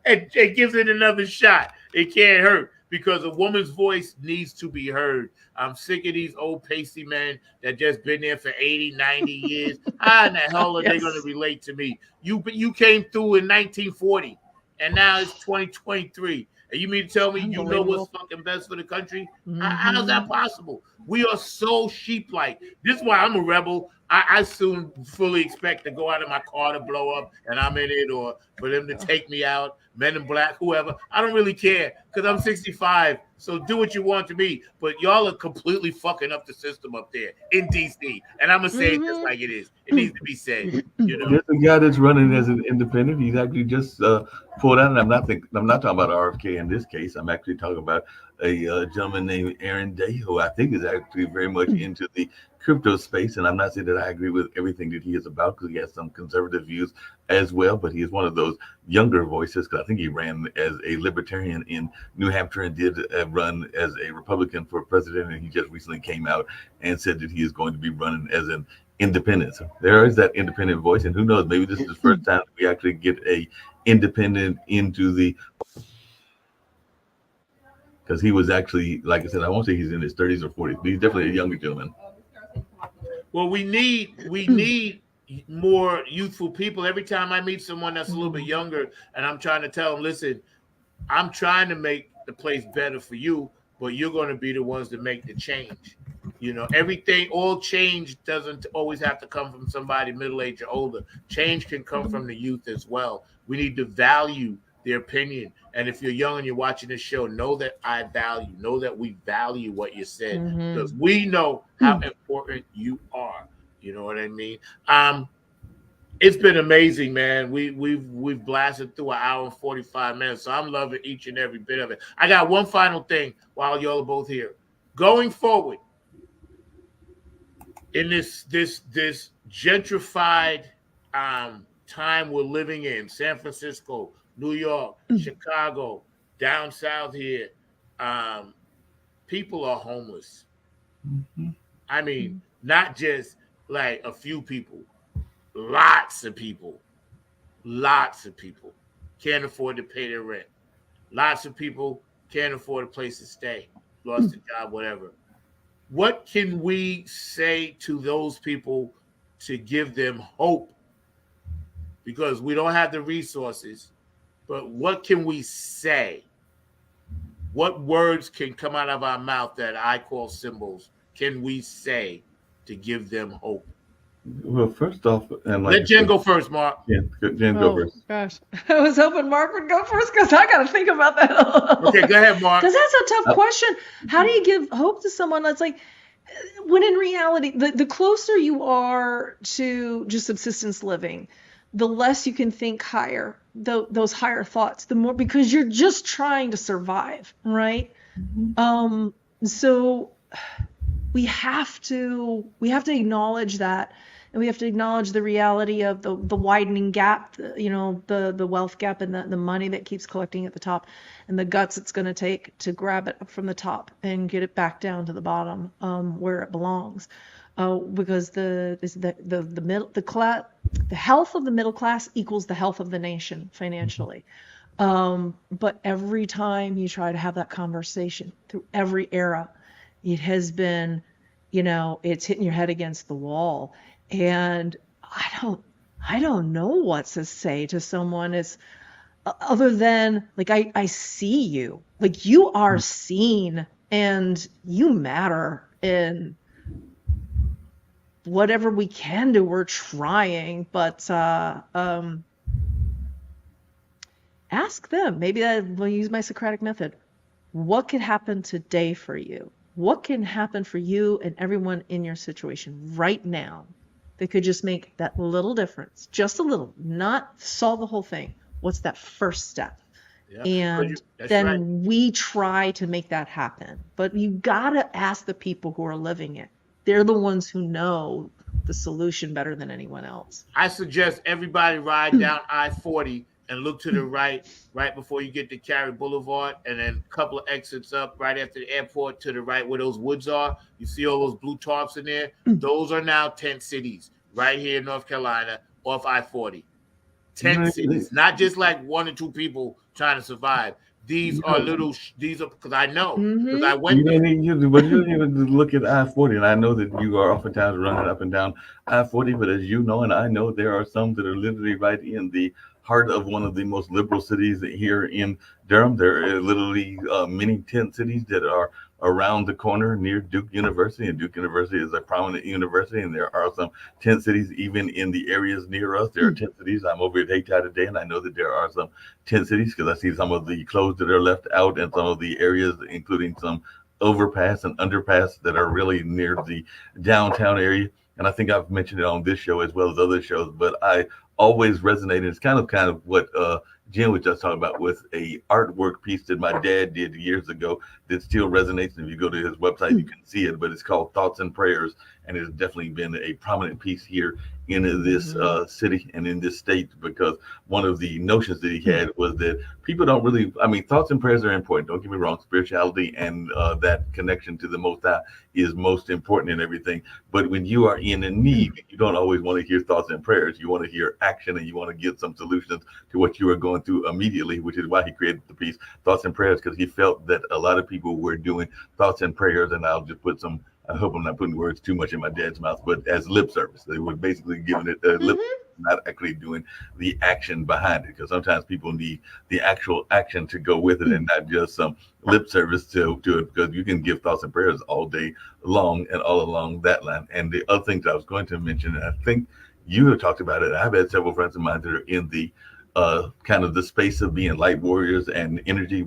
and gives it another shot. It can't hurt, because a woman's voice needs to be heard. I'm sick of these old pasty men that just been there for 80, 90 years. How in the hell are they going to relate to me? You came through in 1940, and now it's 2023. And you mean to tell me you know what's fucking best for the country? How's that possible? We are so sheep-like. This is why I'm a rebel. I soon fully expect to go out of my car to blow up and I'm in it, or for them to take me out, Men in Black, whoever. I don't really care, because I'm 65. So do what you want to me. But y'all are completely fucking up the system up there in D.C. And I'm going to say it just like it is. It needs to be said. There's a guy that's running as an independent. He's actually just pulled out. And I'm not talking about RFK in this case. I'm actually talking about a gentleman named Aaron Day, who I think is actually very much into the crypto space. And I'm not saying that I agree with everything that he is about, because he has some conservative views as well. But he is one of those younger voices, because I think he ran as a libertarian in New Hampshire and did run as a Republican for president. And he just recently came out and said that he is going to be running as an independent. So there is that independent voice. And who knows, maybe this is the first time we actually get a independent into the, because he was actually, like I said, I won't say he's in his 30s or 40s, but he's definitely a younger gentleman. Well, we need more youthful people. Every time I meet someone that's a little bit younger, and I'm trying to tell them, listen, I'm trying to make the place better for you, but you're going to be the ones that make the change. All change doesn't always have to come from somebody middle-aged or older. Change can come from the youth as well. We need to value their opinion. And if you're young and you're watching this show, know that know that we value what you said, because we know how important you are. You know what I mean? It's been amazing, man. We've blasted through an hour and 45 minutes, so I'm loving each and every bit of it. I got one final thing while y'all are both here. Going forward in this gentrified time we're living in, San Francisco, New York, Chicago, down south here, people are homeless. I mean, not just like a few people, lots of people can't afford to pay their rent. Lots of people can't afford a place to stay, lost a job, whatever. What can we say to those people to give them hope because we don't have the resources, but what can we say? What words can come out of our mouth that I call symbols can we say to give them hope? Well, first off, and Let Jen go first, Mark. Yeah, Jen, go first. Gosh, I was hoping Mark would go first because I got to think about that. Okay, go ahead, Mark. Because that's a tough question. How do you give hope to someone that's like, when in reality, the closer you are to just subsistence living, the less you can think higher, those higher thoughts, the more, because you're just trying to survive, right? So we have to acknowledge that, and we have to acknowledge the reality of the widening gap, the wealth gap, and the money that keeps collecting at the top, and the guts it's going to take to grab it up from the top and get it back down to the bottom, where it belongs. Because the health of the middle class equals the health of the nation financially. But every time you try to have that conversation through every era, it has been, it's hitting your head against the wall. And I don't know what to say to someone other than like, I see you, like you are seen and you matter, and whatever we can do, we're trying, but ask them. Maybe we'll use my Socratic method. What could happen today for you? What can happen for you and everyone in your situation right now that could just make that little difference? Just a little, not solve the whole thing. What's that first step? Yeah. And then we try to make that happen. But you got to ask the people who are living it. They're the ones who know the solution better than anyone else. I suggest everybody ride down I-40 and look to the right before you get to Cary Boulevard, and then a couple of exits up right after the airport to the right where those woods are. You see all those blue tarps in there? Those are now tent cities right here in North Carolina off I-40. 10 cities, not just like one or two people trying to survive. These are because I know, because I went there. But you don't even look at I-40, and I know that you are oftentimes running up and down I-40, but as you know and I know, there are some that are literally right in the heart of one of the most liberal cities here in Durham. There are literally many tent cities that are around the corner near Duke University, and Duke University is a prominent university, and there are some tent cities even in the areas near us. There are tent cities. I'm over at Hayti today, and I know that there are some tent cities because I see some of the clothes that are left out and some of the areas, including some overpass and underpass that are really near the downtown area. And I think I've mentioned it on this show as well as other shows, but I always resonated. It's kind of what Jen was just talking about with a artwork piece that my dad did years ago that still resonates. And if you go to his website, you can see it, but it's called Thoughts and Prayers. And it's definitely been a prominent piece here in this city and in this state, because one of the notions that he had was that people don't really, thoughts and prayers are important. Don't get me wrong. Spirituality and that connection to the Most High is most important in everything. But when you are in a need, you don't always want to hear thoughts and prayers. You want to hear action, and you want to get some solutions to what you are going through immediately, which is why he created the piece Thoughts and Prayers, because he felt that a lot of people were doing thoughts and prayers, and I'll just put some, I hope I'm not putting words too much in my dad's mouth, but as lip service. They were basically giving it lip, not actually doing the action behind it, because sometimes people need the actual action to go with it and not just some lip service to it, because you can give thoughts and prayers all day long and all along that line. And the other things I was going to mention, and I think you have talked about it, I've had several friends of mine that are in the kind of the space of being light warriors and energy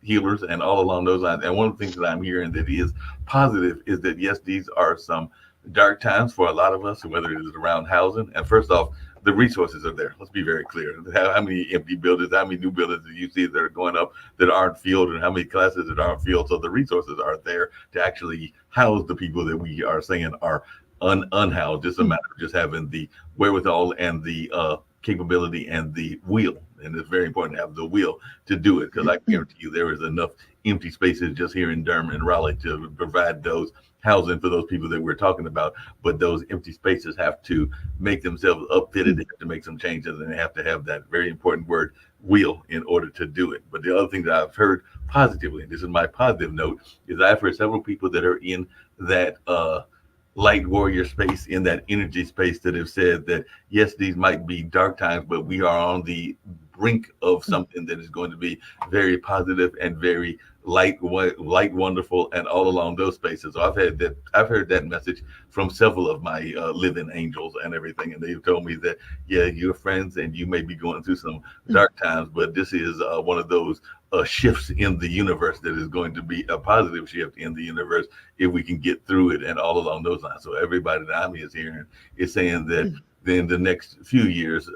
healers and all along those lines. And one of the things that I'm hearing that is positive is that, yes, these are some dark times for a lot of us, whether it is around housing. And first off, the resources are there. Let's be very clear. How many empty buildings, how many new buildings do you see that are going up that aren't filled, and how many classes that aren't filled? So the resources are there to actually house the people that we are saying are unhoused. It's a matter of just having the wherewithal and the capability and the will. And it's very important to have the will to do it, because I guarantee you there is enough empty spaces just here in Durham and Raleigh to provide those housing for those people that we're talking about. But those empty spaces have to make themselves upfitted. They have to make some changes, and they have to have that very important word, will, in order to do it. But the other thing that I've heard positively, and this is my positive note, is I've heard several people that are in that light warrior space, in that energy space, that have said that, yes, these might be dark times, but we are on the brink of something that is going to be very positive and very light, wonderful, and all along those spaces. So I've heard that message from several of my living angels and everything, and they've told me that, yeah, you're friends and you may be going through some dark times, but this is one of those shifts in the universe that is going to be a positive shift in the universe if we can get through it, and all along those lines. So everybody that I'm hearing is saying that then the next few years,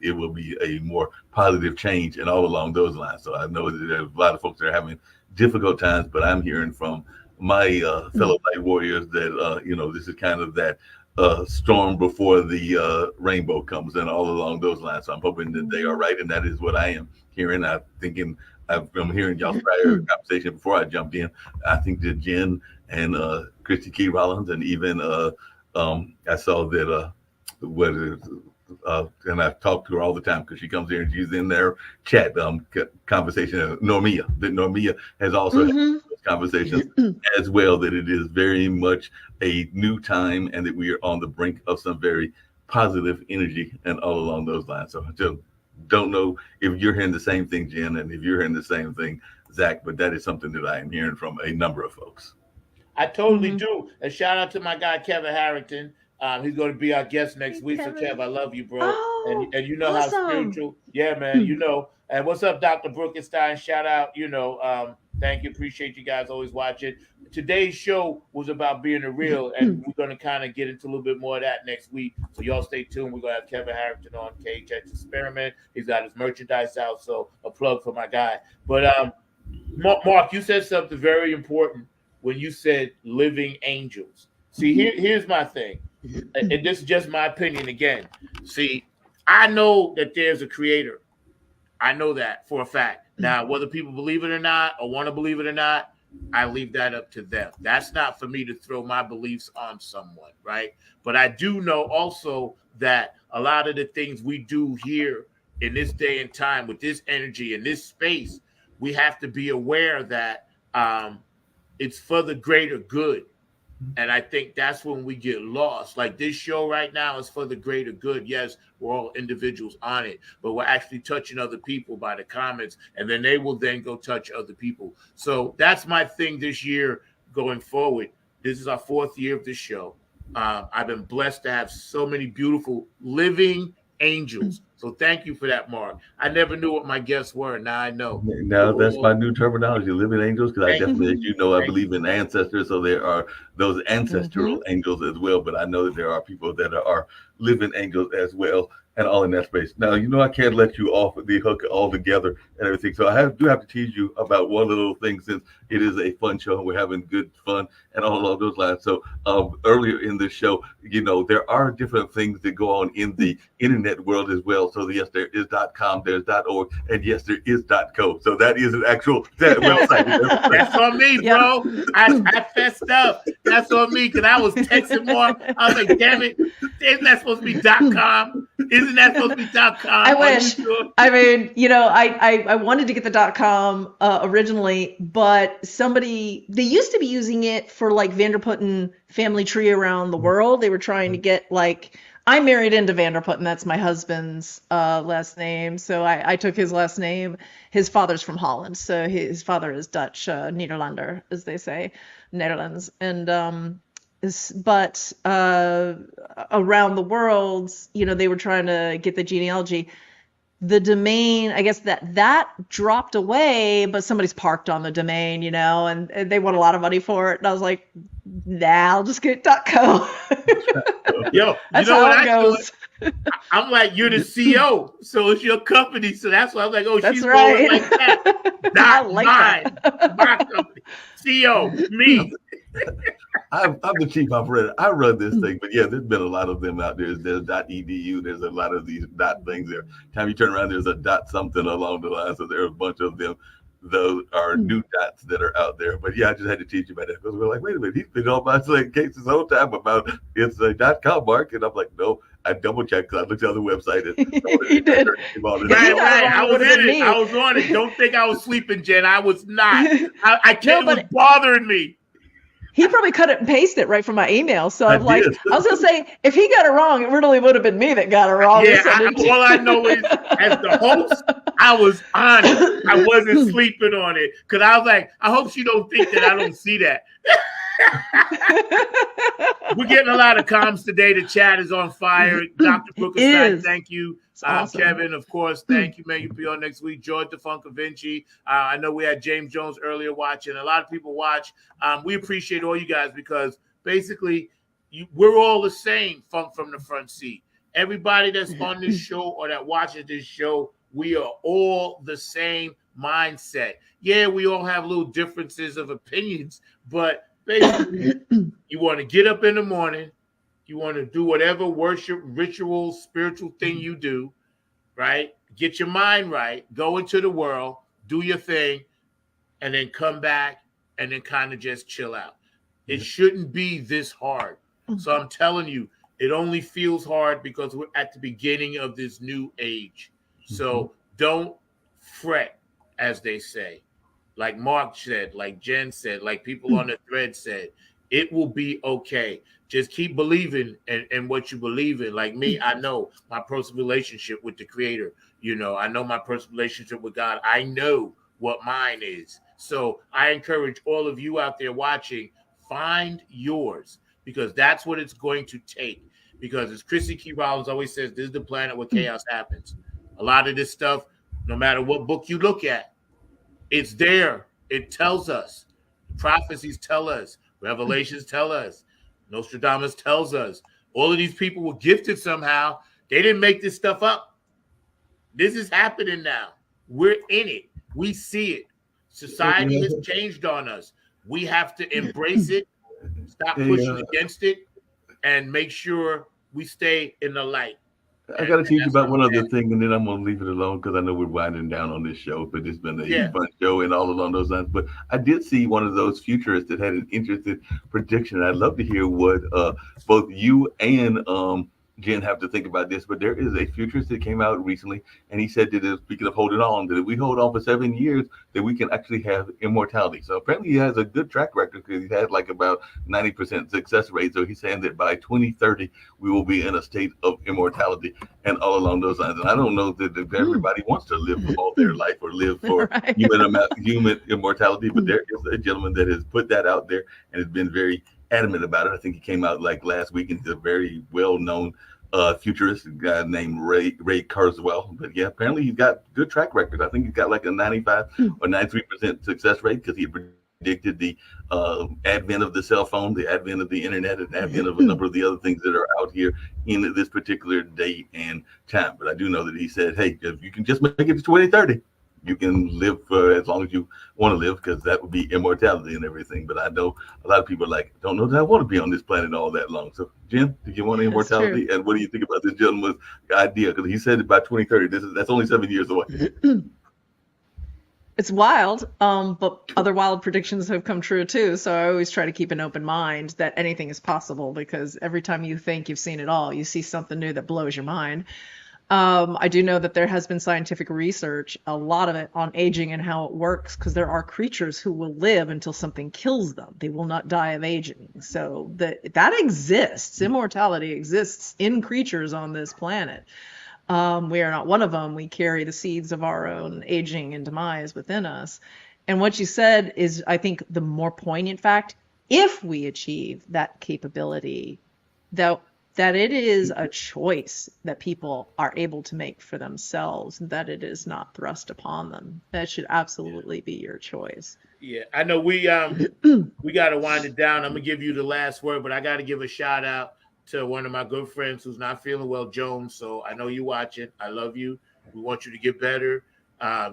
it will be a more positive change, and all along those lines. So I know that there's a lot of folks that are having difficult times, but I'm hearing from my fellow light warriors that this is kind of that storm before the rainbow comes, and all along those lines. So I'm hoping that they are right, and that is what I am hearing. I'm hearing y'all's prior conversation before I jumped in. I think that Jen and Christy Key Rollins, and even I saw that and I talk to her all the time because she comes here and she's in their chat conversation. Normia, that Normia has also had those conversations as well, that it is very much a new time and that we are on the brink of some very positive energy and all along those lines. So I just don't know if you're hearing the same thing, Jen, and if you're hearing the same thing, Zach, but that is something that I am hearing from a number of folks. I totally do. And shout out to my guy, Kevin Harrington. He's going to be our guest next week. So, Kev, I love you, bro. And you know awesome. how spiritual. Yeah, man, you know. And what's up, Dr. Brookenstein? Shout out, thank you. Appreciate you guys always watching. Today's show was about being a real, and we're going to kind of get into a little bit more of that next week. So y'all stay tuned. We're going to have Kevin Harrington on KHX Experiment. He's got his merchandise out, so a plug for my guy. But Mark, you said something very important when you said living angels. See, here's my thing. And this is just my opinion again. See, I know that there's a creator. I know that for a fact. Now, whether people believe it or not, or want to believe it or not, I leave that up to them. That's not for me to throw my beliefs on someone, right? But I do know also that a lot of the things we do here in this day and time with this energy in this space, we have to be aware that it's for the greater good. And I think that's when we get lost. Like this show right now is for the greater good. Yes, we're all individuals on it, but we're actually touching other people by the comments, and then they will then go touch other people. So that's my thing this year going forward. This is our 4th year of this show. I've been blessed to have so many beautiful living angels. So thank you for that, Mark. I never knew what my guests were. Now I know. Now that's my new terminology, living angels, because I definitely, as you know, I believe in ancestors. So there are those ancestral angels as well. But I know that there are people that are living angels as well, and all in that space. Now, I can't let you off the hook altogether and everything. So I do have to tease you about one little thing, since it is a fun show and we're having good fun and all along those lines. So earlier in this show, there are different things that go on in the internet world as well. So yes, there is .com, there's .org, and yes, there is .co. So that is an actual website. That's on me, bro. I fessed up. That's on me, because I was texting more. I was like, damn it, isn't that supposed to be .com? Isn't that supposed to be .com? I wish. Sure? I mean, I wanted to get the .com originally, but they used to be using it for like Vanderputten family tree around the world. They were trying to get I married into Vanderputten. That's my husband's last name. So I took his last name. His father's from Holland. So his father is Dutch, Nederlander, as they say, Netherlands. And but around the world, they were trying to get the genealogy. The domain, I guess that dropped away, but somebody's parked on the domain, and they want a lot of money for it. And I was like, nah, I'll just get .co. Yo, that's how it goes. I'm like, you're the CEO, so it's your company. So that's why I was like, oh, that's she's right. going like that. Not mine. My company. CEO, me. I'm the chief operator. I run this thing, but yeah, there's been a lot of them out there. There's .edu. There's a lot of these dot things there. Time you turn around, there's a dot something along the line. So there are a bunch of them. Those are new dots that are out there. But yeah, I just had to teach you about that, because we're like, wait a minute, he's been on my case this whole time about it's a .com mark, and I'm like, no. I double checked because I looked on the website. You did. Right. I was in it. I was on it. Don't think I was sleeping, Jen. I was not. I can't. It was bothering me. He probably cut it and pasted it right from my email. So I'm like, did. I was gonna say, if he got it wrong, it really would have been me that got it wrong. Yeah, all I know is as the host, I was on it. I wasn't sleeping on it because I was like, I hope she don't think that I don't see that. We're getting a lot of comms today. The chat is on fire. Dr. Brooker, thank you. Awesome. Kevin, of course, thank you, man. You'll be on next week. George DeFunca Vinci. I know we had James Jones earlier watching. A lot of people watch. We appreciate all you guys because basically we're all the same. Funk from the front seat. Everybody that's on this show or that watches this show, we are all the same mindset. Yeah, we all have little differences of opinions, but basically, you want to get up in the morning. You want to do whatever worship, ritual, spiritual thing you do, right? Get your mind right. Go into the world, do your thing, and then come back and then kind of just chill out. It shouldn't be this hard. So I'm telling you, it only feels hard because we're at the beginning of this new age. So don't fret, as they say. Like Mark said, like Jen said, like people on the thread said, it will be okay. Just keep believing in what you believe in. Like me, I know my personal relationship with the Creator. You know, I know my personal relationship with God. I know what mine is. So I encourage all of you out there watching, find yours because that's what it's going to take. Because as Chrissy Key Rollins always says, this is the planet where chaos happens. A lot of this stuff, no matter what book you look at, it's there. It tells us. Prophecies tell us. Revelations tell us. Nostradamus tells us. All of these people were gifted somehow. They didn't make this stuff up. This is happening now. We're in it. We see it. Society has changed on us. We have to embrace it, stop pushing against it, and make sure we stay in the light. I got to teach you about one other thing, and then I'm going to leave it alone because I know we're winding down on this show, but it's been a fun show and all along those lines. But I did see one of those futurists that had an interesting prediction. I'd love to hear what both you and Jen have to think about this, but there is a futurist that came out recently, and he said that speaking of holding on, that if we hold on for 7 years, that we can actually have immortality. So apparently he has a good track record because he had like about 90% success rate. So he's saying that by 2030, we will be in a state of immortality and all along those lines. And I don't know that if everybody wants to live all their life or live for human immortality, but there is a gentleman that has put that out there and has been very adamant about it. I think he came out like last week and he's a very well-known futurist, a guy named Ray Kurzweil. But yeah, apparently he's got good track record. I think he's got like a 95 or 93% success rate because he predicted the advent of the cell phone, the advent of the internet, and the advent of a number of the other things that are out here in this particular date and time. But I do know that he said, hey, if you can just make it to 2030, you can live for as long as you want to live because that would be immortality and everything. But I know a lot of people don't know that I want to be on this planet all that long. So, Jen, do you want immortality? And what do you think about this gentleman's idea? Because he said by 2030, that's only 7 years away. It's wild, but other wild predictions have come true too. So I always try to keep an open mind that anything is possible because every time you think you've seen it all, you see something new that blows your mind. I do know that there has been scientific research, a lot of it on aging and how it works, because there are creatures who will live until something kills them. They will not die of aging. So that exists. Immortality exists in creatures on this planet. We are not one of them. We carry the seeds of our own aging and demise within us. And what you said is, I think, the more poignant fact. If we achieve that capability, that it is a choice that people are able to make for themselves, that it is not thrust upon them. That should absolutely be your choice. Yeah, I know we got to wind it down. I'm gonna give you the last word, but I got to give a shout out to one of my good friends who's not feeling well, Joan. So I know you watch it. I love you. We want you to get better.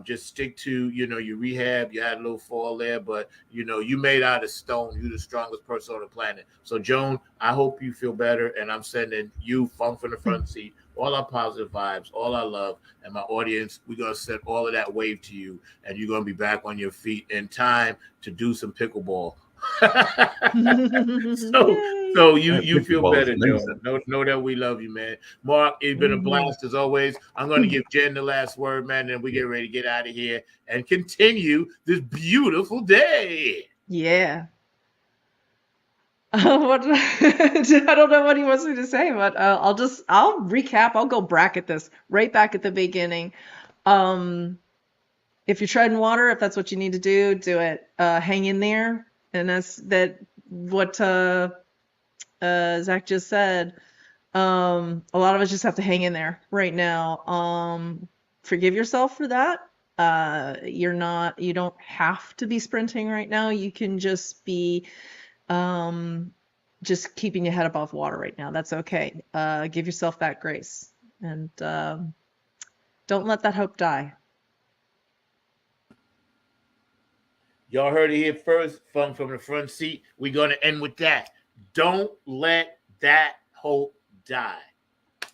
Just stick to, your rehab. You had a little fall there, but, you made out of stone. You're the strongest person on the planet. So, Joan, I hope you feel better. And I'm sending you, Funk from the Front Seat, all our positive vibes, all our love. And my audience, we're going to send all of that wave to you. And you're going to be back on your feet in time to do some pickleball. So you feel better, Joe. Know that we love you, man. Mark, it's been a blast as always. I'm going to give Jen the last word, man, and we get ready to get out of here and continue this beautiful day. Yeah. I don't know what he wants me to say, but I'll recap. I'll go bracket this right back at the beginning. If you're treading water, if that's what you need to do, do it. Hang in there. And that's what Zach just said. A lot of us just have to hang in there right now. Forgive yourself for that. You don't have to be sprinting right now. You can just be just keeping your head above water right now. That's okay. Give yourself that grace, and don't let that hope die. Y'all heard it here first. Funk from the front seat. We're going to end with that. Don't let that hope die.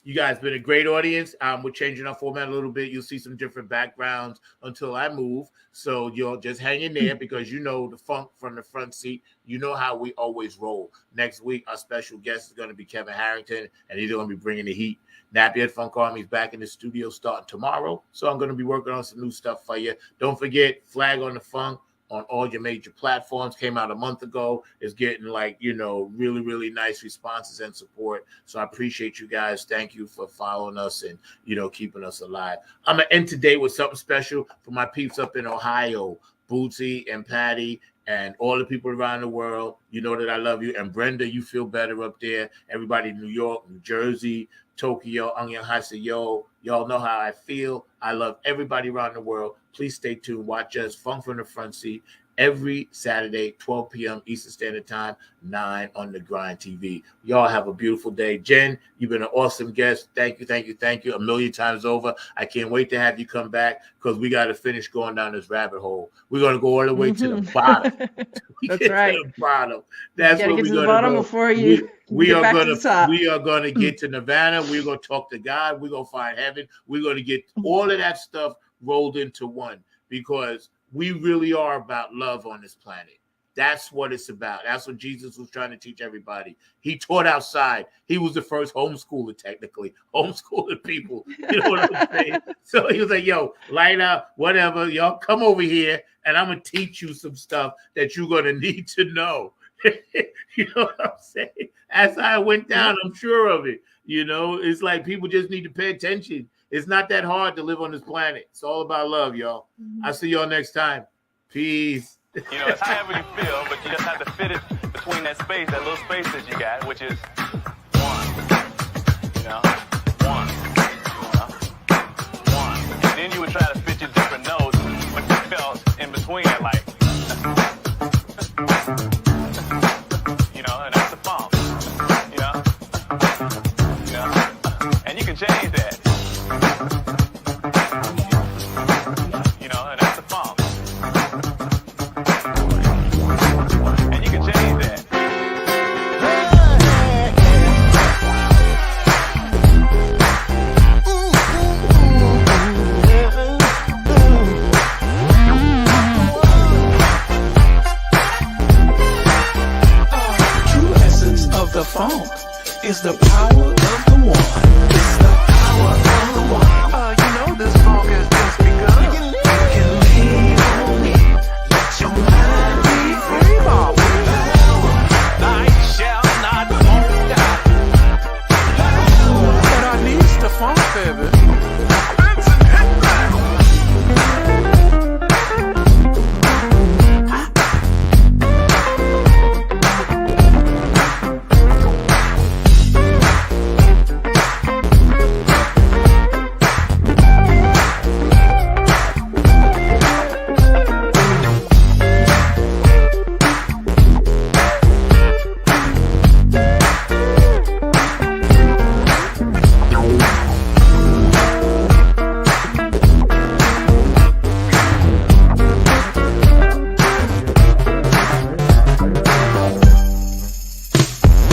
You guys been a great audience. We're changing our format a little bit. You'll see some different backgrounds until I move. So you'll just hang in there because you know the funk from the front seat. You know how we always roll. Next week, our special guest is going to be Kevin Harrington, and he's going to be bringing the heat. Nappyhead Funk Army's back in the studio starting tomorrow. So I'm going to be working on some new stuff for you. Don't forget, Flag on the Funk on all your major platforms. Came out a month ago. Is getting really, really nice responses and support. So I appreciate you guys. Thank you for following us and, keeping us alive. I'm going to end today with something special for my peeps up in Ohio, Bootsy and Patty and all the people around the world. You know that I love you. And Brenda, you feel better up there. Everybody in New York, New Jersey, Tokyo, Annyeonghaseyo. Y'all know how I feel. I love everybody around the world. Please stay tuned. Watch us, Funk from the Front Seat, every Saturday, 12 p.m. Eastern Standard Time, 9 on The Grind TV. Y'all have a beautiful day. Jen, you've been an awesome guest. Thank you, thank you, thank you a million times over. I can't wait to have you come back because we got to finish going down this rabbit hole. We're going to go all the way to the bottom. That's right. To the bottom. That's where we're going to bottom go. Before you we are going to get to Nirvana. We're going to talk to God. We're going to find heaven. We're going to get all of that stuff rolled into one because we really are about love on this planet. That's what it's about. That's what Jesus was trying to teach everybody. He taught outside. He was the first homeschooler, technically. Homeschooling people. You know what I'm saying? So he was like, yo, light up, whatever. Y'all come over here, and I'm going to teach you some stuff that you're going to need to know. You know what I'm saying? As I went down, I'm sure of it. It's like people just need to pay attention. It's not that hard to live on this planet. It's all about love, y'all. I'll see y'all next time. Peace. It's however you feel, but you just have to fit it between that space, that little space that you got, which is one. One. And then you would try to fit your different notes, but you felt in between it like, and that's the funk. And you can change that. And that's the funk. And you can change that. True essence of the funk is the power of the one. It's the power of the one. This funk is